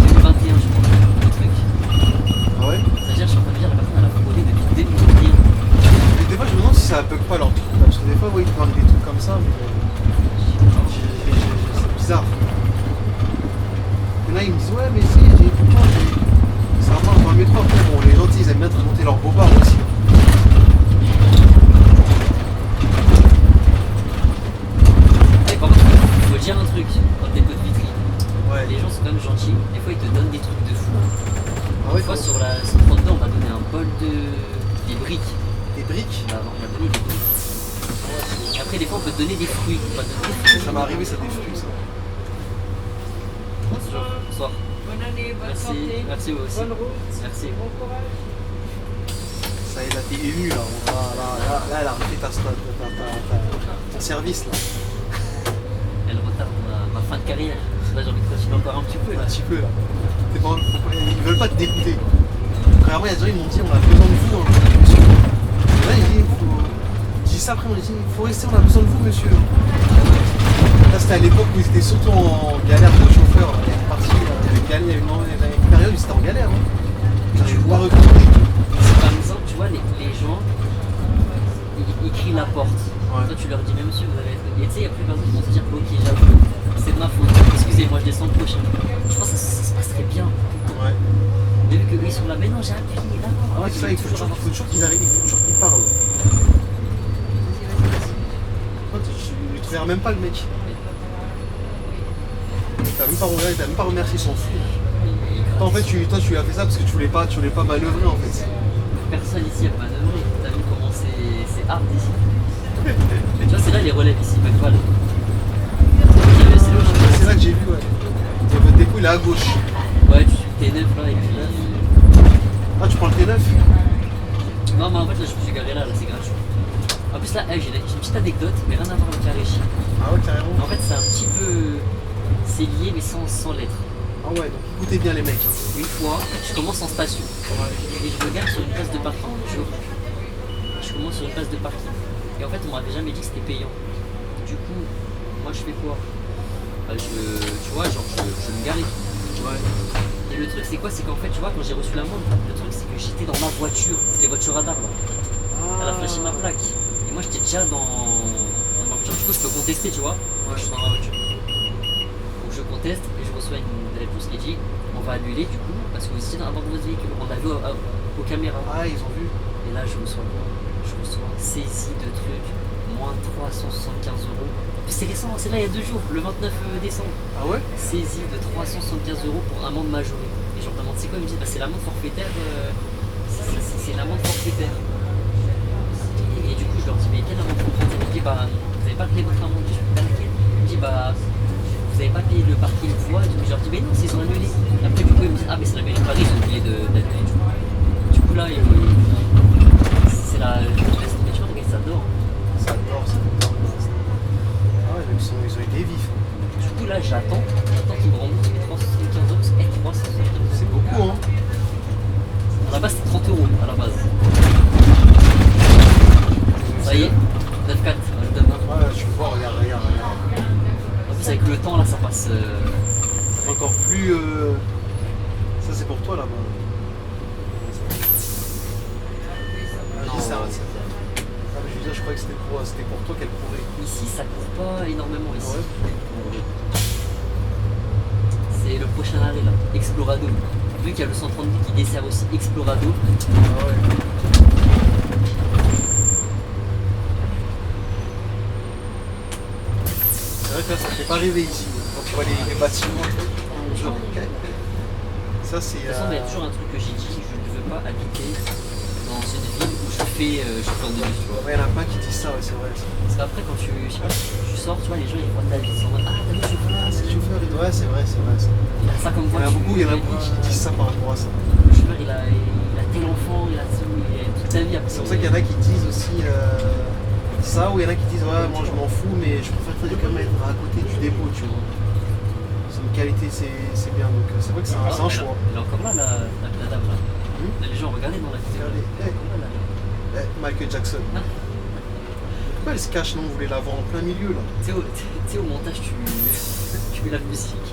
2021, je crois. Le truc. Ah ouais. C'est-à-dire, je suis en train de dire, la personne, elle a fraudé depuis 2021. Mais des fois, je me demande si ça bug pas leur truc. Parce que des fois, oui, ils te marquent des trucs comme ça, mais. C'est bizarre. Il y en a, ils me disent, ouais, mais si, pourtant, ça marche dans le métro. Après, bon, les gens, ils aiment bien te monter leur beau bar aussi. Et par contre, il faut dire un truc dans le dépôt de vitrine. Ouais. Les gens sont quand même gentils. Des fois, ils te donnent des trucs de fou. Ah ouais, Une fois, quoi. sur la 132, on m'a donné un bol des briques. Des briques. Bah, on m'a donné des briques. Et après, des fois, on peut te donner des fruits. On va te donner des fruits. Ça m'est arrivé, ça des fruits, ça. Bonsoir. Bonne année, bonne Merci. santé. Merci vous aussi. Bonne route. Merci. Bon courage. Ça y est, là, t'es ému, là. Là, elle a refait ton service, là. Elle retarde ma fin de carrière. Là, j'ai envie de continuer encore un petit peu. Là. Un petit peu, là. Ils veulent pas te dégoûter. Premièrement, il y a des gens qui m'ont dit, on a besoin de vous dans le truc, monsieur. Et là, il dit, je dis ça après, on dit, il faut rester, on a besoin de vous, monsieur. Là, c'était à l'époque où ils étaient surtout en galère de chauffeur. Il est parti, il y avait une période où ils étaient en galère. Hein. Ils n'arrivaient pas à recruter. C'est par exemple, tu vois, les gens, ils crient la porte. Ouais. Toi, tu leur dis, mais monsieur, vous allez être. Et tu sais, il y a plus personne qui vont se dire, ok, j'avoue, c'est de ma faute. Excusez-moi, je descends le prochain. Je pense que ça se passerait bien. Ouais. Mais vu qu'eux, ils sont là, mais non, j'ai appuyé, là. Ah ouais, c'est ça, il faut toujours qu'ils arrivent, il faut toujours qu'ils parlent. Tu verras même pas le mec. T'as même pas remercié son fou. Toi, en fait, toi, tu as fait ça parce que tu voulais pas manœuvrer en fait. Personne ici a manœuvré. T'as vu comment c'est hard ici. Tu vois, c'est là les relèves ici, pas de c'est là où je C'est là que j'ai vu, ouais. Et votre déco, il est à gauche. Ouais, tu suis le T9 là et puis. Ah, tu prends le T9? Non, mais en fait, là, je me suis garé là, c'est gratuit. En plus, là, j'ai une petite anecdote, mais rien à voir avec la régie. Ah ouais, carrément. En fait, c'est un petit peu. C'est lié, mais sans lettres. Ah ouais, donc écoutez bien les mecs. Une fois, je commence en station. Et je me gare sur une place de parking, toujours. Je commence sur une place de parking. Et en fait, on m'avait jamais dit que c'était payant. Du coup, moi, je fais quoi? Bah, tu vois, genre, je me garais. Ouais. Et le truc, c'est quoi? C'est qu'en fait, tu vois, quand j'ai reçu l'amende, le truc, c'est que j'étais dans ma voiture. C'est les voitures radar, là. Elle a flashé ma plaque. Et moi, j'étais déjà dans ma voiture. Du coup, je peux contester, tu vois. Moi, je suis dans ma voiture. Donc, je conteste et je reçois une réponse qui dit on va annuler, du coup, parce que vous étiez dans votre véhicule. On l'a vu aux caméras. Ah, ils ont vu. Et là, je reçois saisie de trucs, moins 375 €. C'est récent, c'est là il y a 2 jours, le 29 décembre. Ah ouais? Saisie de 375 € pour amende majorée. Et je leur demande c'est quoi? Ils me disent bah, c'est l'amende forfaitaire. C'est l'amende forfaitaire. Et bah, vous avez pas payé votre amende. Je dis, bah, laquelle? Il me dit, bah, vous avez pas payé le parking voie. Je leur dis, mais non, ils ont annulé. Après, du coup, ils me disent, ah, mais c'est la mairie de Paris, ils ont oublié d'annuler. Du coup, là, c'est la. Laisse tomber, tu vois, regarde, ça dort. Ça dort, ça dort. Ah ouais, donc ils ont été vifs. Du coup, là, j'attends qu'ils me remboursent mes 375 euros. Et 375 euros. C'est beaucoup, hein. À la base, c'était 30 euros, à la base. Ça y est, 9-4, demain. Ouais, je peux voir, regarde. En plus, avec le temps, là, ça passe. Ça fait encore plus. Ça, c'est pour toi là-bas. Non. Ah, mais je veux dire, je croyais que c'était pour toi qu'elle courait. Ici, ça court pas énormément. Ici. Ouais. C'est le prochain arrêt, là, Explorado. Vu qu'il y a le 132 qui dessert aussi Explorado. Ah ouais. C'est vrai que là, ça fait pas rêver ici. Quand tu vois les bâtiments. Genre, ça, c'est. De toute façon, il y a toujours un truc que j'ai dit, je ne veux pas habiter dans une ville où je fais chauffeur de bus, tu vois. Ouais, il y en a pas qui disent ça, ouais, c'est vrai. Parce qu'après, quand tu sors, tu vois, les gens ils voient ta vie, ils sont en mode, ah, t'as vu chauffeur, Ah, c'est chauffeur et ouais, c'est vrai. il a ça comme Il y en a voiture. beaucoup qui disent ça par rapport à ça. Le chauffeur, il a tel enfant, il a tout, il a toute sa vie après. C'est pour ça qu'il y en a qui disent aussi ça, ou il y en a qui disent ouais, moi je m'en fous, mais je préfère quand même être à côté du dépôt, tu vois. C'est une qualité, c'est bien, donc c'est vrai que c'est un choix. Elle est encore là, la dame là. Là, les gens regardaient dans la vidéo. Regardez, Elle est encore là, là. Michael Jackson. Ah. Pourquoi elle se cache, non? Vous voulez la voir en plein milieu là? Tu sais, au montage, tu mets la musique. Je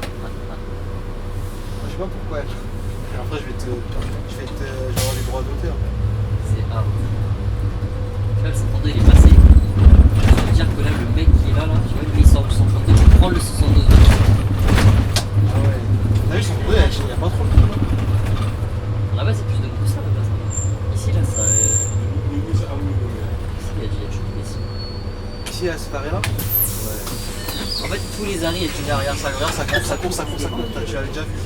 sais pas pourquoi elle. Et après, je vais avoir les droits d'auteur. C'est hard. Tu vois, le 132 il est passé. Ça veut dire que là, le mec qui est là, tu vois, lui il sort du 132, il prend le 72. Ah ouais. Là, ils sont trouvés, il n'y a pas trop de monde. Là-bas, c'est plus de beaucoup ça, là-bas. Ici, là, ça. Ici, il y a du choses ici. Ici, à cet arrêt-là? Ouais. En fait, tous les arrêts, il y a du derrière. Ça court, tu l'as déjà vu.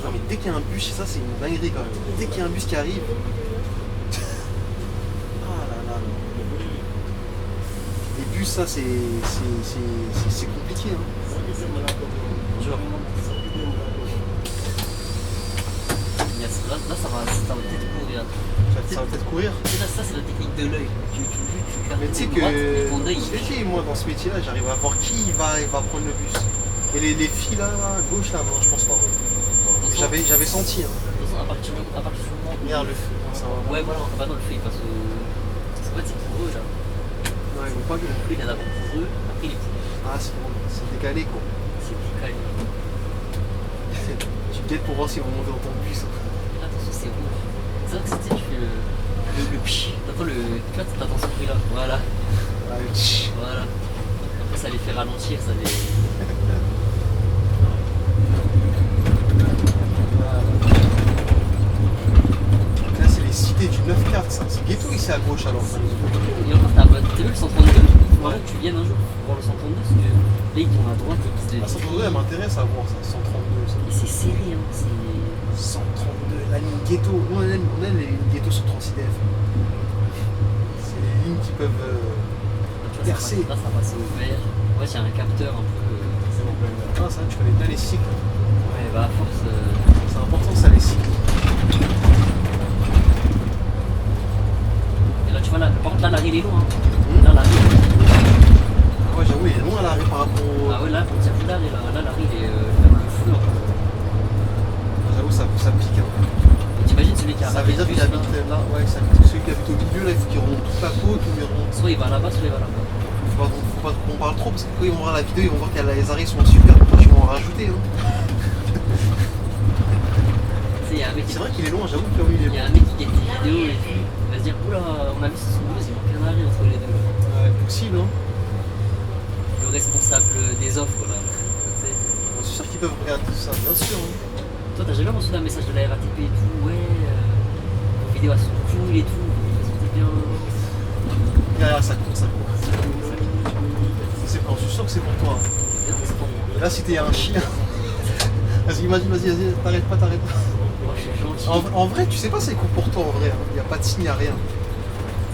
Non mais dès qu'il y a un bus, ça c'est une dinguerie quand même. Dès qu'il y a un bus qui arrive. Ah là là. Les bus, ça c'est compliqué. Hein. Genre. Là, ça va peut-être courir. Ça va peut-être courir. Tu sais, là, ça, c'est la technique de l'œil. Tu Mais tu sais que moi dans ce métier-là, j'arrive à voir qui va prendre le bus. Et les filles là, à gauche là, non, je pense pas. J'avais senti. Hein. De toute façon, à partir du moment où. Regarde le feu. Ça va. Ouais, voilà, on va dans le feu, il passe au. Parce qu'en fait, c'est pour eux là. Ouais, ils vont pas que. Il y en a d'abord pour eux, après il est pour eux. Ah, c'est bon, c'est décalé quoi. C'est décalé. Tu guettes pour voir s'ils vont monter dans ton bus. Attention, c'est rouge. C'est vrai que tu fais le pchi. T'entends le. Tu vois, t'attends ce bruit là. Voilà. Ah, tch. Voilà. Après, ça les fait ralentir, ça les. Là, c'est les cités du 9-4, ça. C'est ghetto ici à gauche alors. Et encore, t'as vu le 132? Voilà, tu viennes un jour voir le 132 parce que là, ils tournent à droite et qu'ils se Ah, 132, elle m'intéresse à voir ça. 132, ça. Et c'est serré, hein. C'est. 132, la ligne ghetto. Nous, on aime les lignes ghetto sur Transidef. C'est les lignes qui peuvent. Tu vois, Percé. Là, ça passe au vert. Ouais, il y a un capteur un peu. Ah, ça, tu connais bien les cycles. Ouais, bah à force. C'est important ça, les cycles. Et là, tu vois, là, par contre, là, l'arrêt il est loin. Hein. Là, l'arrêt. Ah, ouais, j'avoue, il est loin à l'arrêt par rapport au. Ah ouais, là, pour dire plus d'arrêt, là, l'arrêt il est vers le feu. J'avoue, ça pique. Hein. T'imagines celui qui a Ça veut dire qu'il habite là, ouais, ça veut dire que celui qui habite au milieu, là, il faut qu'il remonte toute la côte ou il remonte. Soit il va là-bas, soit il va là-bas. Faut pas qu'on parle trop parce que quand ils vont voir la vidéo, ils vont voir que les arrêts sont super proches, ils vont en rajouter. Hein. Il y a un mec C'est vrai qu'il est loin, j'avoue que lui il est il y loin. a un mec qui gagne des vidéos et puis il va se dire oula, on a vu ce son il manque un arrêt entre les deux. Ouais, possible, hein. Le responsable des offres là. Tu sais. Je suis sûr qu'ils peuvent regarder tout ça, bien sûr. Hein. Toi, t'as jamais reçu un message de la RATP et tout, ouais, vos vidéos elles sont cool et tout, c'était bien. Derrière, ça court, ça court. Je suis sûr que c'est pour toi. C'est bien, c'est pour moi. Et là, si t'es un chien. Vas-y, imagine, vas-y, t'arrêtes pas. Moi, je suis gentil. En vrai, tu sais pas c'est cool pour toi en vrai. Il n'y a pas de signe, il n'y a rien.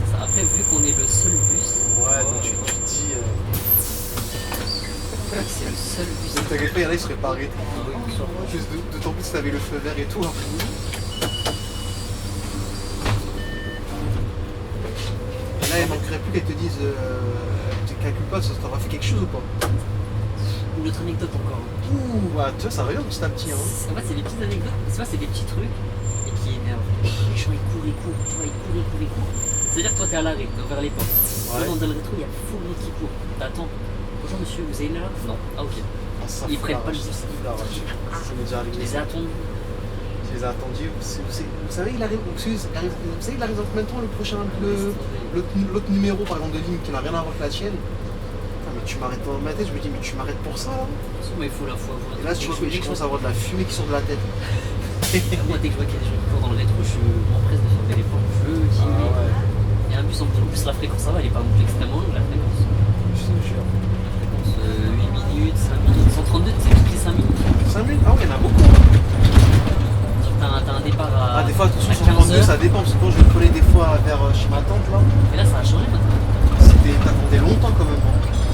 C'est ça. Après, vu qu'on est le seul bus, Ouais, donc tu te dis. seul bus. T'inquiète pas, il y en a, ils seraient pas arrêtés. Ah oui, bonsoir. D'autant plus que t'avais le feu vert et tout après. Et là, il manquerait plus qu'elles te disent tu calcules pas, ça t'aura fait quelque chose ou pas? Une autre anecdote encore. Ouh, ouais, tu vois, ça revient petit à petit. Hein. En fait, c'est des petites anecdotes, mais tu vois, c'est des petits trucs et qui énervent. Les gens, ils courent, tu vois, ils courent. C'est-à-dire, toi, t'es à l'arrêt, t'es vers les portes. Ouais. Dans le rétro, il y a full monde qui court. T'attends. Bonjour monsieur, vous avez là? Non. Ah, ok. Ah, ça Ils fout prennent la pas le rage, bus. ça fout la rage. Ça m'est déjà Je arrivé. les ai attendus. Je les ai attendus. Vous savez, il arrive combien de temps le prochain, l'autre numéro par exemple de ligne qui n'a rien à voir avec la tienne. Putain, mais tu m'arrêtes dans ma tête, je me dis, mais tu m'arrêtes pour ça là? Mais il faut la foi. Et là, tu vois, je commence à avoir de la fumée qui sort de la tête. Moi, dès que je vois qu'il y a des gens qui courent dans le rétro, je m'empresse de fermer les portes. Je dis, il y a un bus en plus, la fréquence, ça va, elle est pas non plus extrêmement longue, la fréquence. Je te jure. La fréquence 8 minutes, 5 minutes, 132, tu sais, toutes les 5 minutes. 5 minutes? Ah oui, il y en a beaucoup. Genre, t'as un départ à. Ah, des fois, attention, à 132, 15 ça heures. dépend. Parce que quand je le prenais des fois vers chez ma tante là, Et là, ça a changé maintenant. t'attendais longtemps quand même.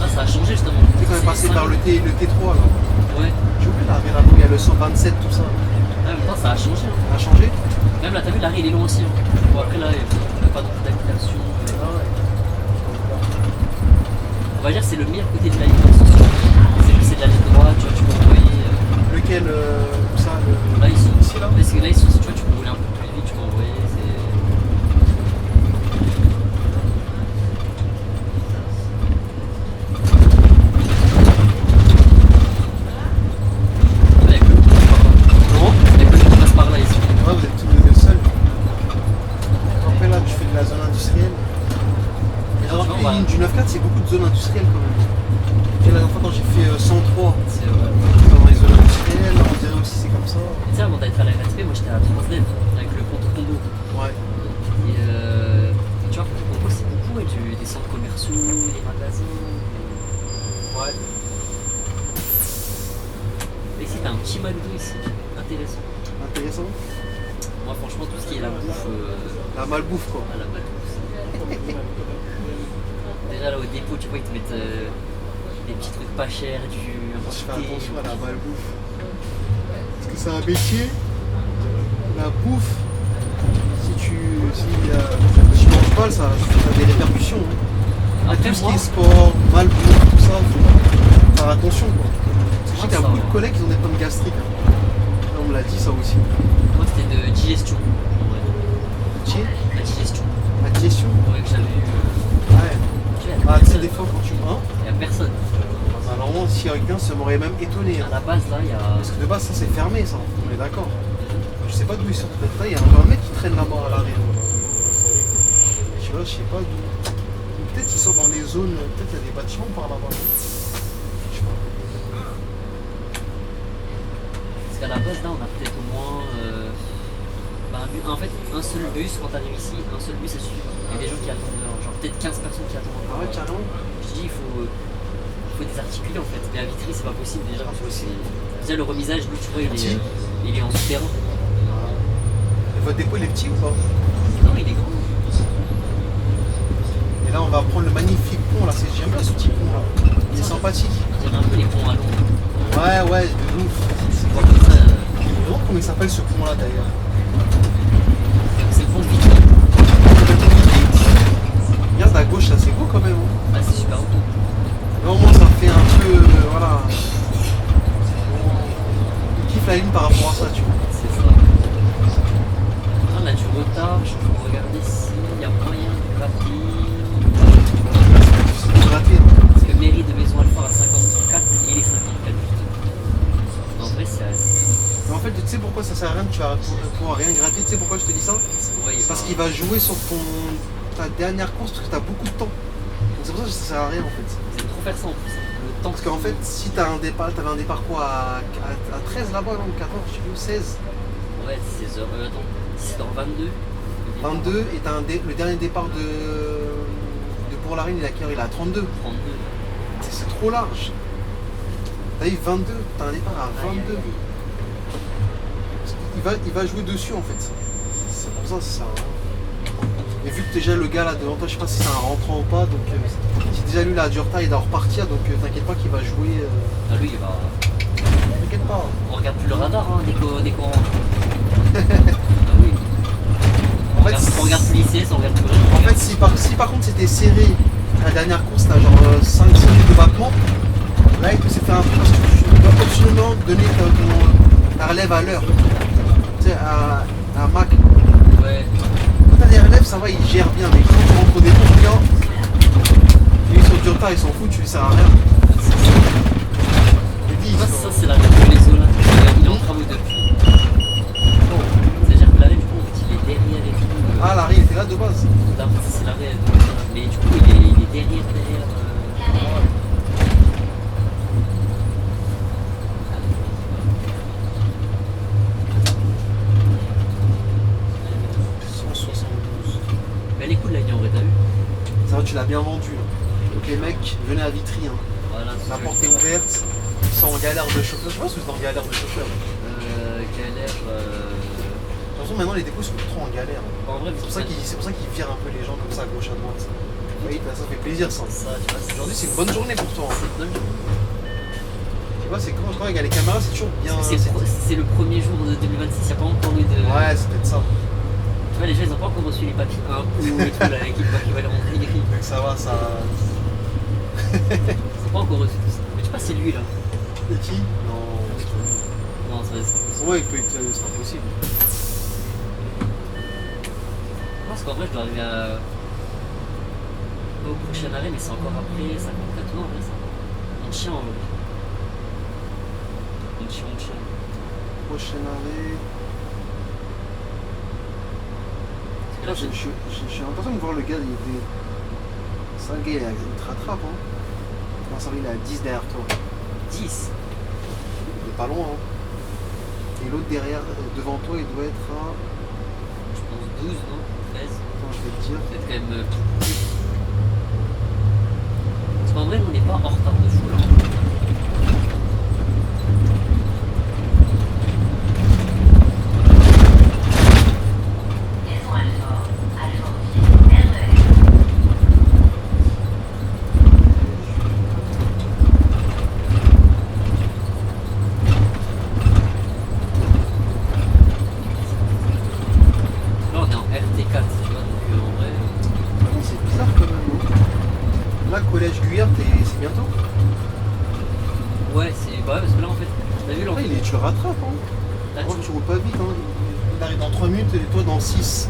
Là, ça a changé justement. Tu sais, quand même passé par le T3 là. Ouais. J'ai oublié là, là où il y a le 127, tout ça. En même temps, ça a changé. Hein. Ça a changé? Même là, t'as vu, l'arrêt, il est long aussi. Hein. Bon, après, là, il n'y a pas non plus d'application. On va dire que c'est le meilleur côté de la ligne dans le sens où c'est de la ligne droite, tu vois, tu peux envoyer. Lequel ça le... Là, ici. Ici, là? Parce que là, ici, tu vois, tu peux rouler un peu plus vite, tu peux envoyer. Il y a que le qui passe par là, ici. Ouais, vous êtes tous les deux seuls. Après là, tu fais de la zone industrielle. Et Non, tu vois, les lignes du 9-4, c'est beaucoup de zones industrielles quand même. Et la dernière fois, quand j'ai fait 103 C'est dans les zones industrielles, on dirait aussi c'est comme ça. Tu sais, avant d'être à la RSP, moi j'étais à Transdev avec le pont Combo. Ouais. Et tu vois, Combo c'est beaucoup ouais, des centres commerciaux, des magasins. Ouais. Et ici t'as un petit McDo ici, intéressant. Intéressant. Moi franchement tout ce qui est la bouffe, La malbouffe quoi. à la malbouffe. Déjà là au dépôt, tu vois, ils te mettent des petits trucs pas chers, un Je petit fais thé. attention à la malbouffe. Parce que c'est un métier. La bouffe, si tu manges pas, ça a des répercussions. Hein. Après Tout ce moi, qui est sport, malbouffe, tout ça, faut faire attention quoi. Parce que je sais qu'il y a ça beaucoup va. de collègues qui ont des problèmes gastriques. Hein. On me l'a dit ça aussi. moi c'était de digestion. En vrai. Qui est La digestion. la digestion. Ouais, que j'avais eu. Ouais. Tu vois, Ah, tu sais, des fois quand tu prends, il y a personne. alors moi, s'il y a quelqu'un, ça m'aurait même étonné. À Hein. la base là, il y a. Parce que de base, ça c'est fermé, ça. On est d'accord. Je sais pas d'où ils sortent. Peut-être là, il y a encore un mec qui traîne là-bas à l'arrêt. Tu vois, je sais pas d'où. Peut-être qu'ils sont dans des zones. Peut-être qu'il y a des bâtiments par là-bas. Je sais pas. Parce qu'à la base, là, on a peut-être au moins. En fait, un seul bus, quand t'arrives ici, un seul bus, ça suffit. Il y a des gens qui attendent dehors, genre peut-être 15 personnes qui attendent Ah encore. ouais, carrément. Je dis, il faut désarticuler en fait. Mais à Vitry, c'est pas possible déjà. Parce que Impossible. déjà, le remisage, lui, tu vois, Petit. il est en souterrain. Et votre dépôt, il est petit ou pas? Non, il est grand. Et là, on va prendre le magnifique pont. Là, j'aime bien ce petit pont là. Il est sympathique. On dirait un peu les ponts à Londres. Ouais, de ouf. C'est pas comme ça. Je me demande comment il s'appelle ce pont là d'ailleurs. C'est le pont de Vitry. Regarde à gauche, là, c'est beau quand même. Hein. Ah, c'est super beau. Là, au moins, ça fait un peu. Voilà. On kiffe la ligne par rapport à ça, tu vois. C'est ça. Ah, on a du retard, je peux regarder ici, il y a moyen de gratter. C'est raté. Hein. Parce que mairie de Maison Alfort à 54 et il est 54. En vrai, c'est assez. Mais en fait, tu sais pourquoi ça sert à rien que tu vas pouvoir rien gratter. Tu sais pourquoi je te dis ça? Ouais, Parce qu'il va jouer sur ta dernière course parce que tu as beaucoup de temps. Donc c'est pour ça que ça sert à rien en fait. C'est trop faire ça en plus. Hein. Le temps Parce qu'en fait, si tu as un départ, t'avais un départ quoi à 13 là-bas, non 14, je sais plus, 16, Ouais, 16 heures. Attends, c'est dans 22. 22 et t'as le dernier départ de Bourg-la-Reine, il est à quelle heure? Il est à 32. 32. C'est trop large. T'as eu 22, t'as un départ à 22. Il va jouer dessus en fait. C'est pour ça que ça sert à rien. Et vu que déjà le gars là devant toi, je sais pas si c'est un rentrant ou pas, donc si déjà lui là a du retard, il doit repartir, donc t'inquiète pas qu'il va jouer. Ah, lui, il va. T'inquiète pas. On regarde plus le radar, hein, dès qu'on rentre. Ah oui. En fait, On regarde plus l'ICS, on regarde plus rien. En fait, si par contre c'était serré, la dernière course, t'as genre 5 minutes de battement, là il peut s'est fait un truc parce que tu dois absolument donner ta relève à l'heure. Tu sais, à Mac. Ouais. Quand t'as des relèves, ça va, il gère bien, mais quand tu rentres au dépôt, bien, ils sont du retard, ils s'en foutent, tu lui sers à rien. Je dis, Ça, c'est la même que les eaux là. Il est en travaux depuis. Bon. C'est-à-dire que l'arrêt, du coup, en fait, il est derrière et tout. Ah, Larry, il était là de base. Là, en fait, c'est l'arrêt. Mais du coup, il est derrière. Ah, 172. Mais elle est cool, la ligne en vrai, t'as vu? Ça va, tu l'as bien vendu. Là. Donc les mecs, venez à Vitry. Hein. Voilà, La porte est ouverte. Ils sont en galère de chauffeur. Je pense que c'est en galère de chauffeur. Galère. De toute façon, maintenant les dépôts sont trop en galère. En vrai, C'est pour ça qu'ils virent un peu les gens comme ça à gauche à droite. Oui, ça fait plaisir ça. Ça, tu vois, Aujourd'hui, c'est une bonne journée pour toi. Hein. c'est une bonne journée. Tu vois, c'est quand je crois qu'il y a les caméras, c'est toujours bien. C'est le premier jour de 2026, il n'y a pas encore eu de. Ouais, c'est peut-être ça. Tu vois, les gens, ils n'ont pas encore reçu les papiers un coup et tout, là, l'équipe qui va les rentrer. Donc ça va, ça. Ils n'ont pas encore reçu tout ça. Mais tu sais pas, c'est lui là. Et qui? Non, c'est pas lui. Non, c'est pas possible. Ouais, il peut être. C'est impossible. Parce qu'en vrai, je dois arriver au prochain arrêt, mais c'est encore après 54 mois en vrai, ça. On chien en vrai. On chien. Prochain arrêt. Parce que là, J'ai l'impression de voir le gars, il était. C'est un gars, il te rattrape, hein. Non, ça va, il est à 10 derrière toi. 10. Il est pas loin, hein. Et l'autre derrière, devant toi, il doit être à. Je pense 12, non 13. Attends, je vais te dire. Peut-être quand même plus. Parce qu'en vrai, on n'est pas en retard de fou là. Là, on est en RT4, tu vois, donc en vrai. Par contre, c'est bizarre quand même, hein. Là, collège Guyard, c'est bientôt. Ouais, c'est. Bah ouais, parce que là en fait, t'as vu Après, l'entrée. tu le rattrapes, hein. Là, Moi, tu roules pas vite, hein. Il arrive dans 3 minutes et toi dans 6.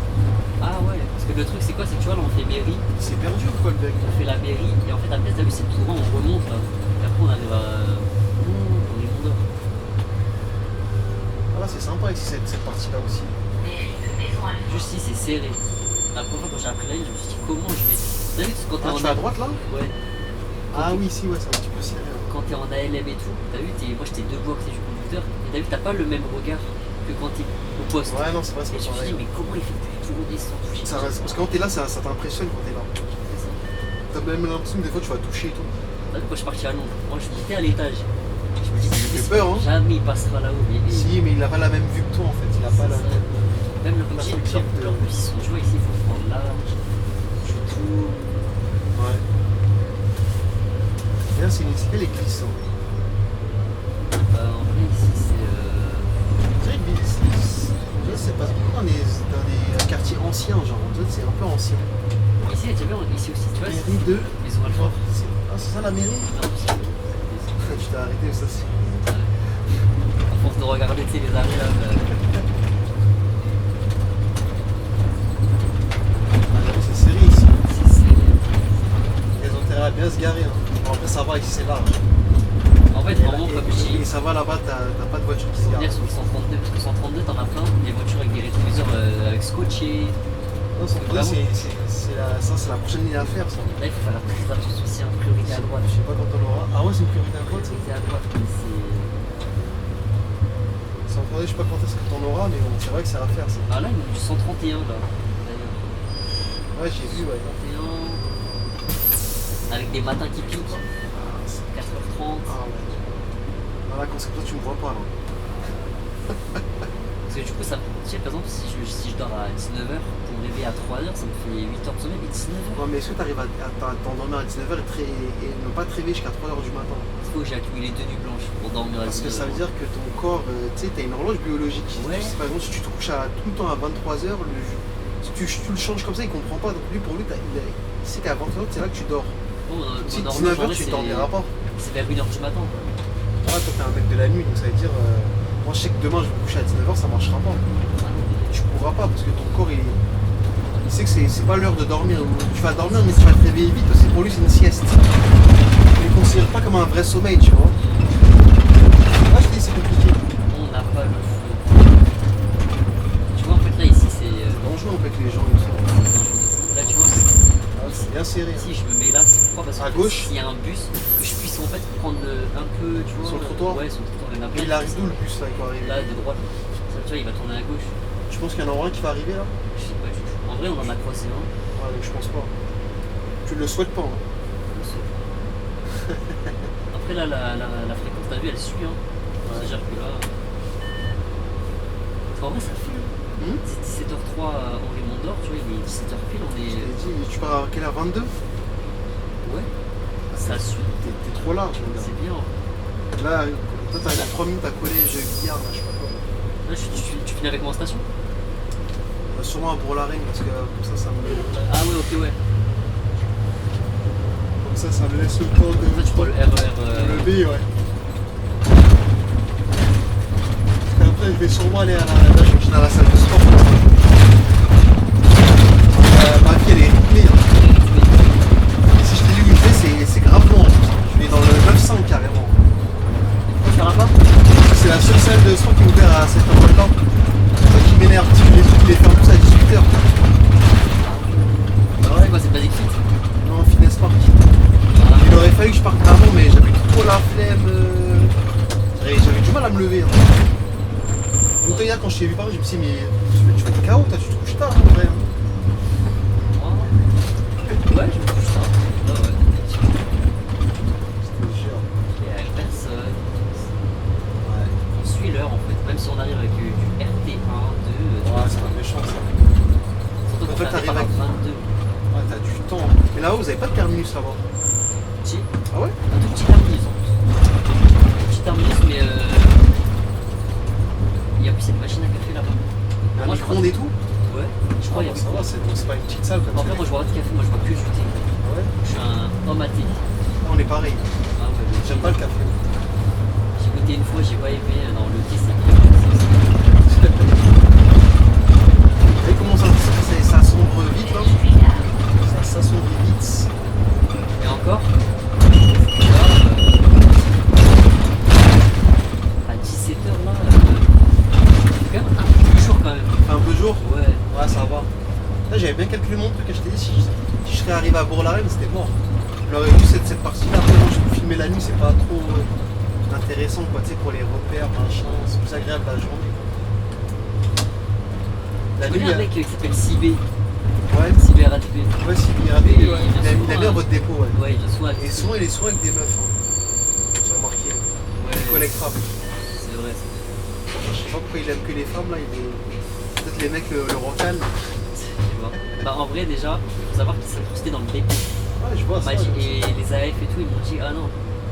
Ah ouais, parce que le truc c'est quoi? C'est que tu vois, là on fait mairie, Il s'est perdu ou quoi, le mec? on fait la mairie, et en fait après, t'as vu, c'est tout droit, on remonte là. Et après, on arrive à. On est Mondor. Ah, là, c'est sympa ici, cette partie-là aussi. Juste ici, c'est serré. La première fois quand j'ai appris la ligne, je me suis dit, comment je vais. T'as vu, quand t'es Ah, en tu es à droite là? Ouais. Ah oui, si, ouais, c'est un petit peu serré. Ouais. Quand t'es en ALM et tout, t'as vu, moi j'étais debout à côté du conducteur, et t'as vu, t'as pas le même regard que quand t'es au poste. Ouais, non, c'est vrai, Et c'est je me pas suis dit, pareil. mais comment il fait pour tourner sans toucher? Ça reste- Parce que quand t'es là, ça t'impressionne quand t'es là. C'est ça. T'as même l'impression que des fois tu vas toucher et tout. T'as vu, quand je suis parti à Londres, moi je montais à l'étage. Je me dis, Ça fait peur, hein. jamais il passera là-haut. Mais Si, mais il a pas la même vue que toi en fait. Il a pas la ça. même. Même le la budget, perspective de- leur bus, ils sont, tu vois, ici, il faut prendre large. Je tourne. Ouais. Et là, c'est quelle église ça? En vrai, ici, c'est. On dirait que c'est pas beaucoup dans des quartiers anciens, genre. On dirait que c'est un peu ancien. Ici, tu vois, ici aussi, tu vois, Mairie de. ils ont Alpha. Ah, c'est ça la mairie? Non, Tu t'es arrêté, ça c'est. à force de regarder, tu sais, les arrêts là. Ah, j'avoue, c'est serré ici. C'est. Ils ont intérêt à bien se garer. Hein. Bon, après, ça va, ici c'est large. En fait, vraiment, comme je dis, Et ça va là-bas, t'as pas de voiture qui se faut gare. venir sur le 132, parce que 132, t'en as plein, des voitures avec des rétroviseurs avec scotché. Non, sans doute, ça, c'est la prochaine ligne à faire, ça. Là, il faut faire la prise d'attention aussi, en priorité à droite. Je sais pas quand on l'aura. Ah ouais, c'est une priorité à droite, ça. Priorité à droite, mais c'est. Sans demander, je sais pas quand est-ce que t'en auras, mais bon, c'est vrai que c'est à faire, ça. Ah là, il y a du 131 là, d'ailleurs. Ouais, j'ai vu, ouais. 131. Avec des matins qui piquent. 4h30. Ah ouais. Voilà, quand c'est comme ça, tu me vois pas, là. Parce Parce que du coup, ça, tu sais, par exemple, si je dors à 19h, pour me réveiller à 3h, ça me fait 8h de sommeil, mais 19h. Ouais, mais est-ce que tu arrives à t'endormir à 19h et ne pas te réveiller jusqu'à 3h du matin? Il faut que j'ai accumulé 2 nuits blanches pour dormir à 19h. Parce que ça veut dire que ton corps, tu sais, t'as une horloge biologique. Ouais. Par exemple, si tu te couches tout le temps à 23h, si tu le changes comme ça, il comprend pas. Donc lui, pour lui, il sait qu'à 23h, c'est là que tu dors. Bon, Si mon horloge, 19h, en vrai, tu dormiras pas. c'est vers 1h du matin. Quoi. Ouais, toi, t'es un mec de la nuit, donc ça veut dire. Moi, je sais que demain, je vais me coucher à 19h, ça marchera pas. Tu pourras pas parce que ton corps, il sait que c'est pas l'heure de dormir. Tu vas dormir, mais tu vas te réveiller vite parce que pour lui, c'est une sieste. Il ne considère pas comme un vrai sommeil, tu vois. Moi, je te dis, c'est compliqué. On n'a pas le feu. Tu vois, en fait, là, ici, c'est. C'est dangereux, en fait, les gens, ils sont. Là, tu vois, C'est bien serré. si je me mets là, c'est pourquoi? Parce À que gauche. s'il y a un bus, que je puisse en fait prendre un peu, tu vois. Sur le trottoir. Ouais, sur le trottoir. Il y en a plein Il qui arrive font d'où ça. le bus là, il va arriver? Là, de droite. Ça, tu vois, il va tourner à gauche. Je pense qu'il y en a un qui va arriver là. Je sais pas du tout. En vrai, on en a croisé un. Ouais, donc je pense pas. Tu le souhaites pas, hein. Je sais pas. Après, là, la fréquence, t'as vu, elle suit. Hein. C'est-à-dire que là. Parce qu'en vrai, ça file. C'est 17h03 Henri Mondor, tu vois, il est 17h pile, on Je est. t'ai dit, tu pars à quelle heure? 22? Ouais. Ça suit. T'es trop large, mon gars. C'est bien. Là, toi, t'as 3 minutes à coller jeu billard, là, je sais pas quoi. Là, tu finis avec moi en station? Sûrement à Bourg-la-Reine, parce que comme ça me. Ah ouais, ok, ouais. Comme ça me laisse le temps Là, tu prends le RER. de lever, ouais. Parce qu'après, je vais sûrement aller à la je vais à la salle de sport. Ma vie, elle est rythmée. Hein. Et si je t'ai dit où je vais, c'est grave long. Je vais dans le 900 carrément. Tu feras pas? C'est la seule salle de sport qui est ouverte à cette heure-là. C'est ça qui m'énerve. Tu les fermes tous à 18h. Ah ouais, quoi, c'est Basic Fit? Non, Fitness Park. Il aurait fallu que je parte avant, mais j'avais trop la flemme. J'avais du mal à me lever. Hein. Donc toi, hier, quand je t'ai vu parler, je me suis dit, mais tu vas être KO, toi, tu te couches tard, en vrai. Hein. Ouais, je me couche ça. Ah ouais, Je te jure. il y a personne. Ouais. On suit l'heure en fait, même si on arrive avec du RT1, 2. Ouais, c'est pas méchant ça. Surtout En quand fait, on t'arrives arrive à avec- 22. Ouais, t'as du temps. Mais là-haut, vous avez pas de terminus là-bas. Si, Ah ouais? un tout petit terminus en plus. Un petit terminus, mais il y a plus cette machine à café là-bas. Un Moi, je micro-ondes et tout? Ouais, je crois qu'il y a ça va, c'est pas une petite salle comme En ça. fait, moi je bois pas de café, moi je bois que du thé. Ah ouais? Je suis un homme à thé. On est pareil. Ah ouais, mais J'aime pas le café. J'ai goûté une fois, j'ai pas aimé. Non, le thé c'est bien. Vous voyez comment ça sombre vite là? Ça sombre vite. Et encore, là, à 17h là, c'est quand même un peu plus chaud quand même. Fait un peu jour? Ouais. Ouais, ça va. Là, j'avais bien calculé mon truc, je t'ai dit, si je serais arrivé à Bourg-la-Reine, c'était mort. J'aurais vu cette partie-là, après, moi, je peux filmer la nuit, c'est pas trop intéressant, quoi, tu sais, pour les repères, machin, c'est plus agréable la journée. La Je nuit, connais un mec qui s'appelle Cibé, ouais, Cibé RATP. ouais, si, il a bien votre dépôt, ouais. Ouais, il vient souvent avec Et souvent, il est souvent avec des meufs, hein. J'ai remarqué. Ouais, Il collectera. c'est vrai. Je sais pas pourquoi il aime que les femmes, là, peut-être les mecs le rocal. Tu vois. Bah en vrai déjà, il faut savoir qu'ils s'incrustaient dans le dépôt. Ouais, je vois On ça. m'a dit, ouais. et les AF et tout, ils m'ont dit ah non,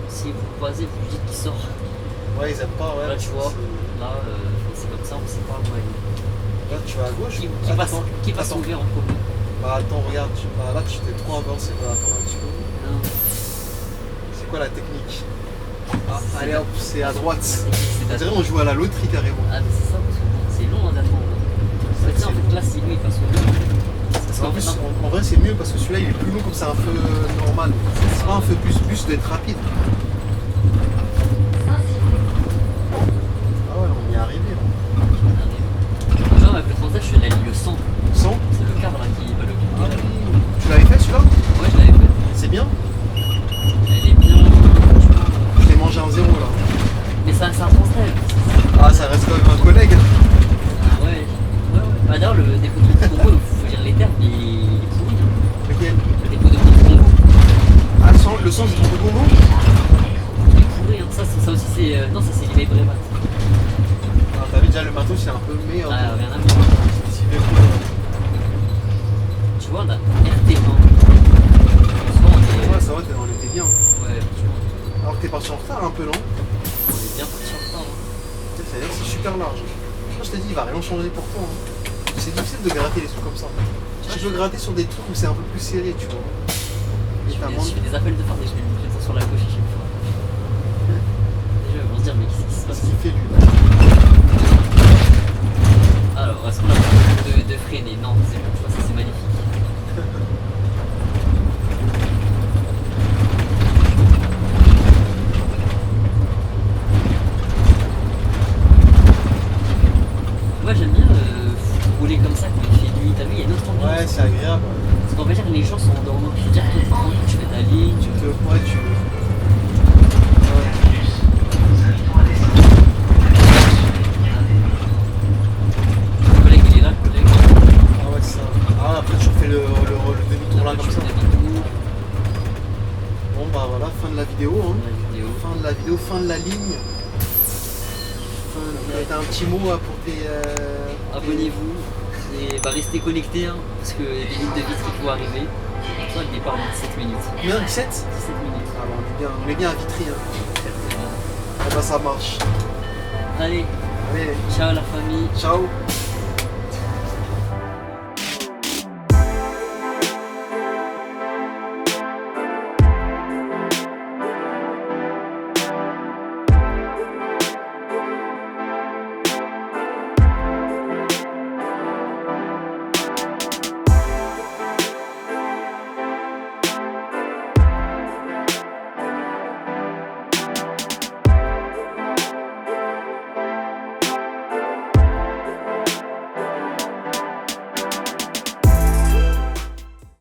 si vous le croisez, vous lui dites qu'il sort. Ouais, ils aiment pas, ouais. Là tu vois, c'est- là c'est comme ça, on sait pas moi. Là, tu vas à gauche. Qui Attends, passe attends. ouvert en premier. Bah attends, regarde, là tu t'es trop avancé, bah attends un petit peu. Non, C'est quoi la technique? Ah, C'est allez la- hop, c'est à droite. c'est On dirait d'attendre. on joue à la loterie carrément. Ah mais c'est ça, parce que c'est long hein, d'attendre. En fait, ça, en fait, là c'est lui, parce que Parce qu'en plus, en vrai c'est mieux parce que celui-là il est plus long comme c'est un feu normal. C'est pas un feu bus doit être rapide. Ah ouais, on y est arrivé là. genre avec le transat, je suis allé à ligne 100. 100? C'est le car là qui va le Ah oui. Tu l'avais fait celui-là? Ouais, je l'avais fait. C'est bien? Elle est bien, franchement. Je l'ai mangé un zéro là. Mais c'est un transat. Ah, ça reste quand même un collègue. Ah ouais. Bah d'ailleurs, le dépôt de Congo, il faut dire les termes, il est pourri. Hein. Lequel? Le dépôt de Congo, Ah, le sens du Congo? il est pourri. Hein. Ça aussi, c'est. Non, ça c'est l'IMEI Brémat. Ah, t'avais déjà le matos c'est un peu merde. Ah, rien à voir. S'il fait quoi. Tu vois, on a RT1. Souvent, on est. Ouais, ça va, on était bien. Ouais, franchement, Alors que t'es parti en retard un peu, non? on est bien parti en retard. Hein. C'est-à-dire que c'est super large. Moi je t'ai dit, il va rien changer pour toi. Hein. C'est difficile de gratter les trucs comme ça. Tu peux gratter sur des trucs où c'est un peu plus serré, tu vois. Je fais des appels de phare et je mets le pied sur la gauche à chaque fois. Les gens vont se dire, mais qu'est-ce qui se C'est passe? ce qu'il fait lui. Alors, est-ce qu'on a besoin de freiner? Non, c'est bon, tu vois, ça c'est magnifique. Moi j'aime bien rouler comme ça quand il fait nuit. T'as vu, il y a une autre ambiance. Ouais, c'est agréable. Parce qu'on va dire que les gens sont endormis. Tu te dis, tu fais ta ligne, tu Tu te. Ouais, tu. Le collègue il est là, le collègue. Ah ouais, ça. Ah, après tu refais le demi-tour là comme ça. Bon, bah voilà, fin de la vidéo. Hein. Fin de la vidéo, fin de la ligne. T'as un petit mot pour tes. Abonnez-vous et bah, restez connectés hein, parce que les lignes de vitre qui vont arriver. Toi, le départ en 17 minutes. Combien 17 17 minutes. Ah bah on est bien à Vitry. Hein. Ah bah ça marche. Allez, Allez, ciao la famille. ciao.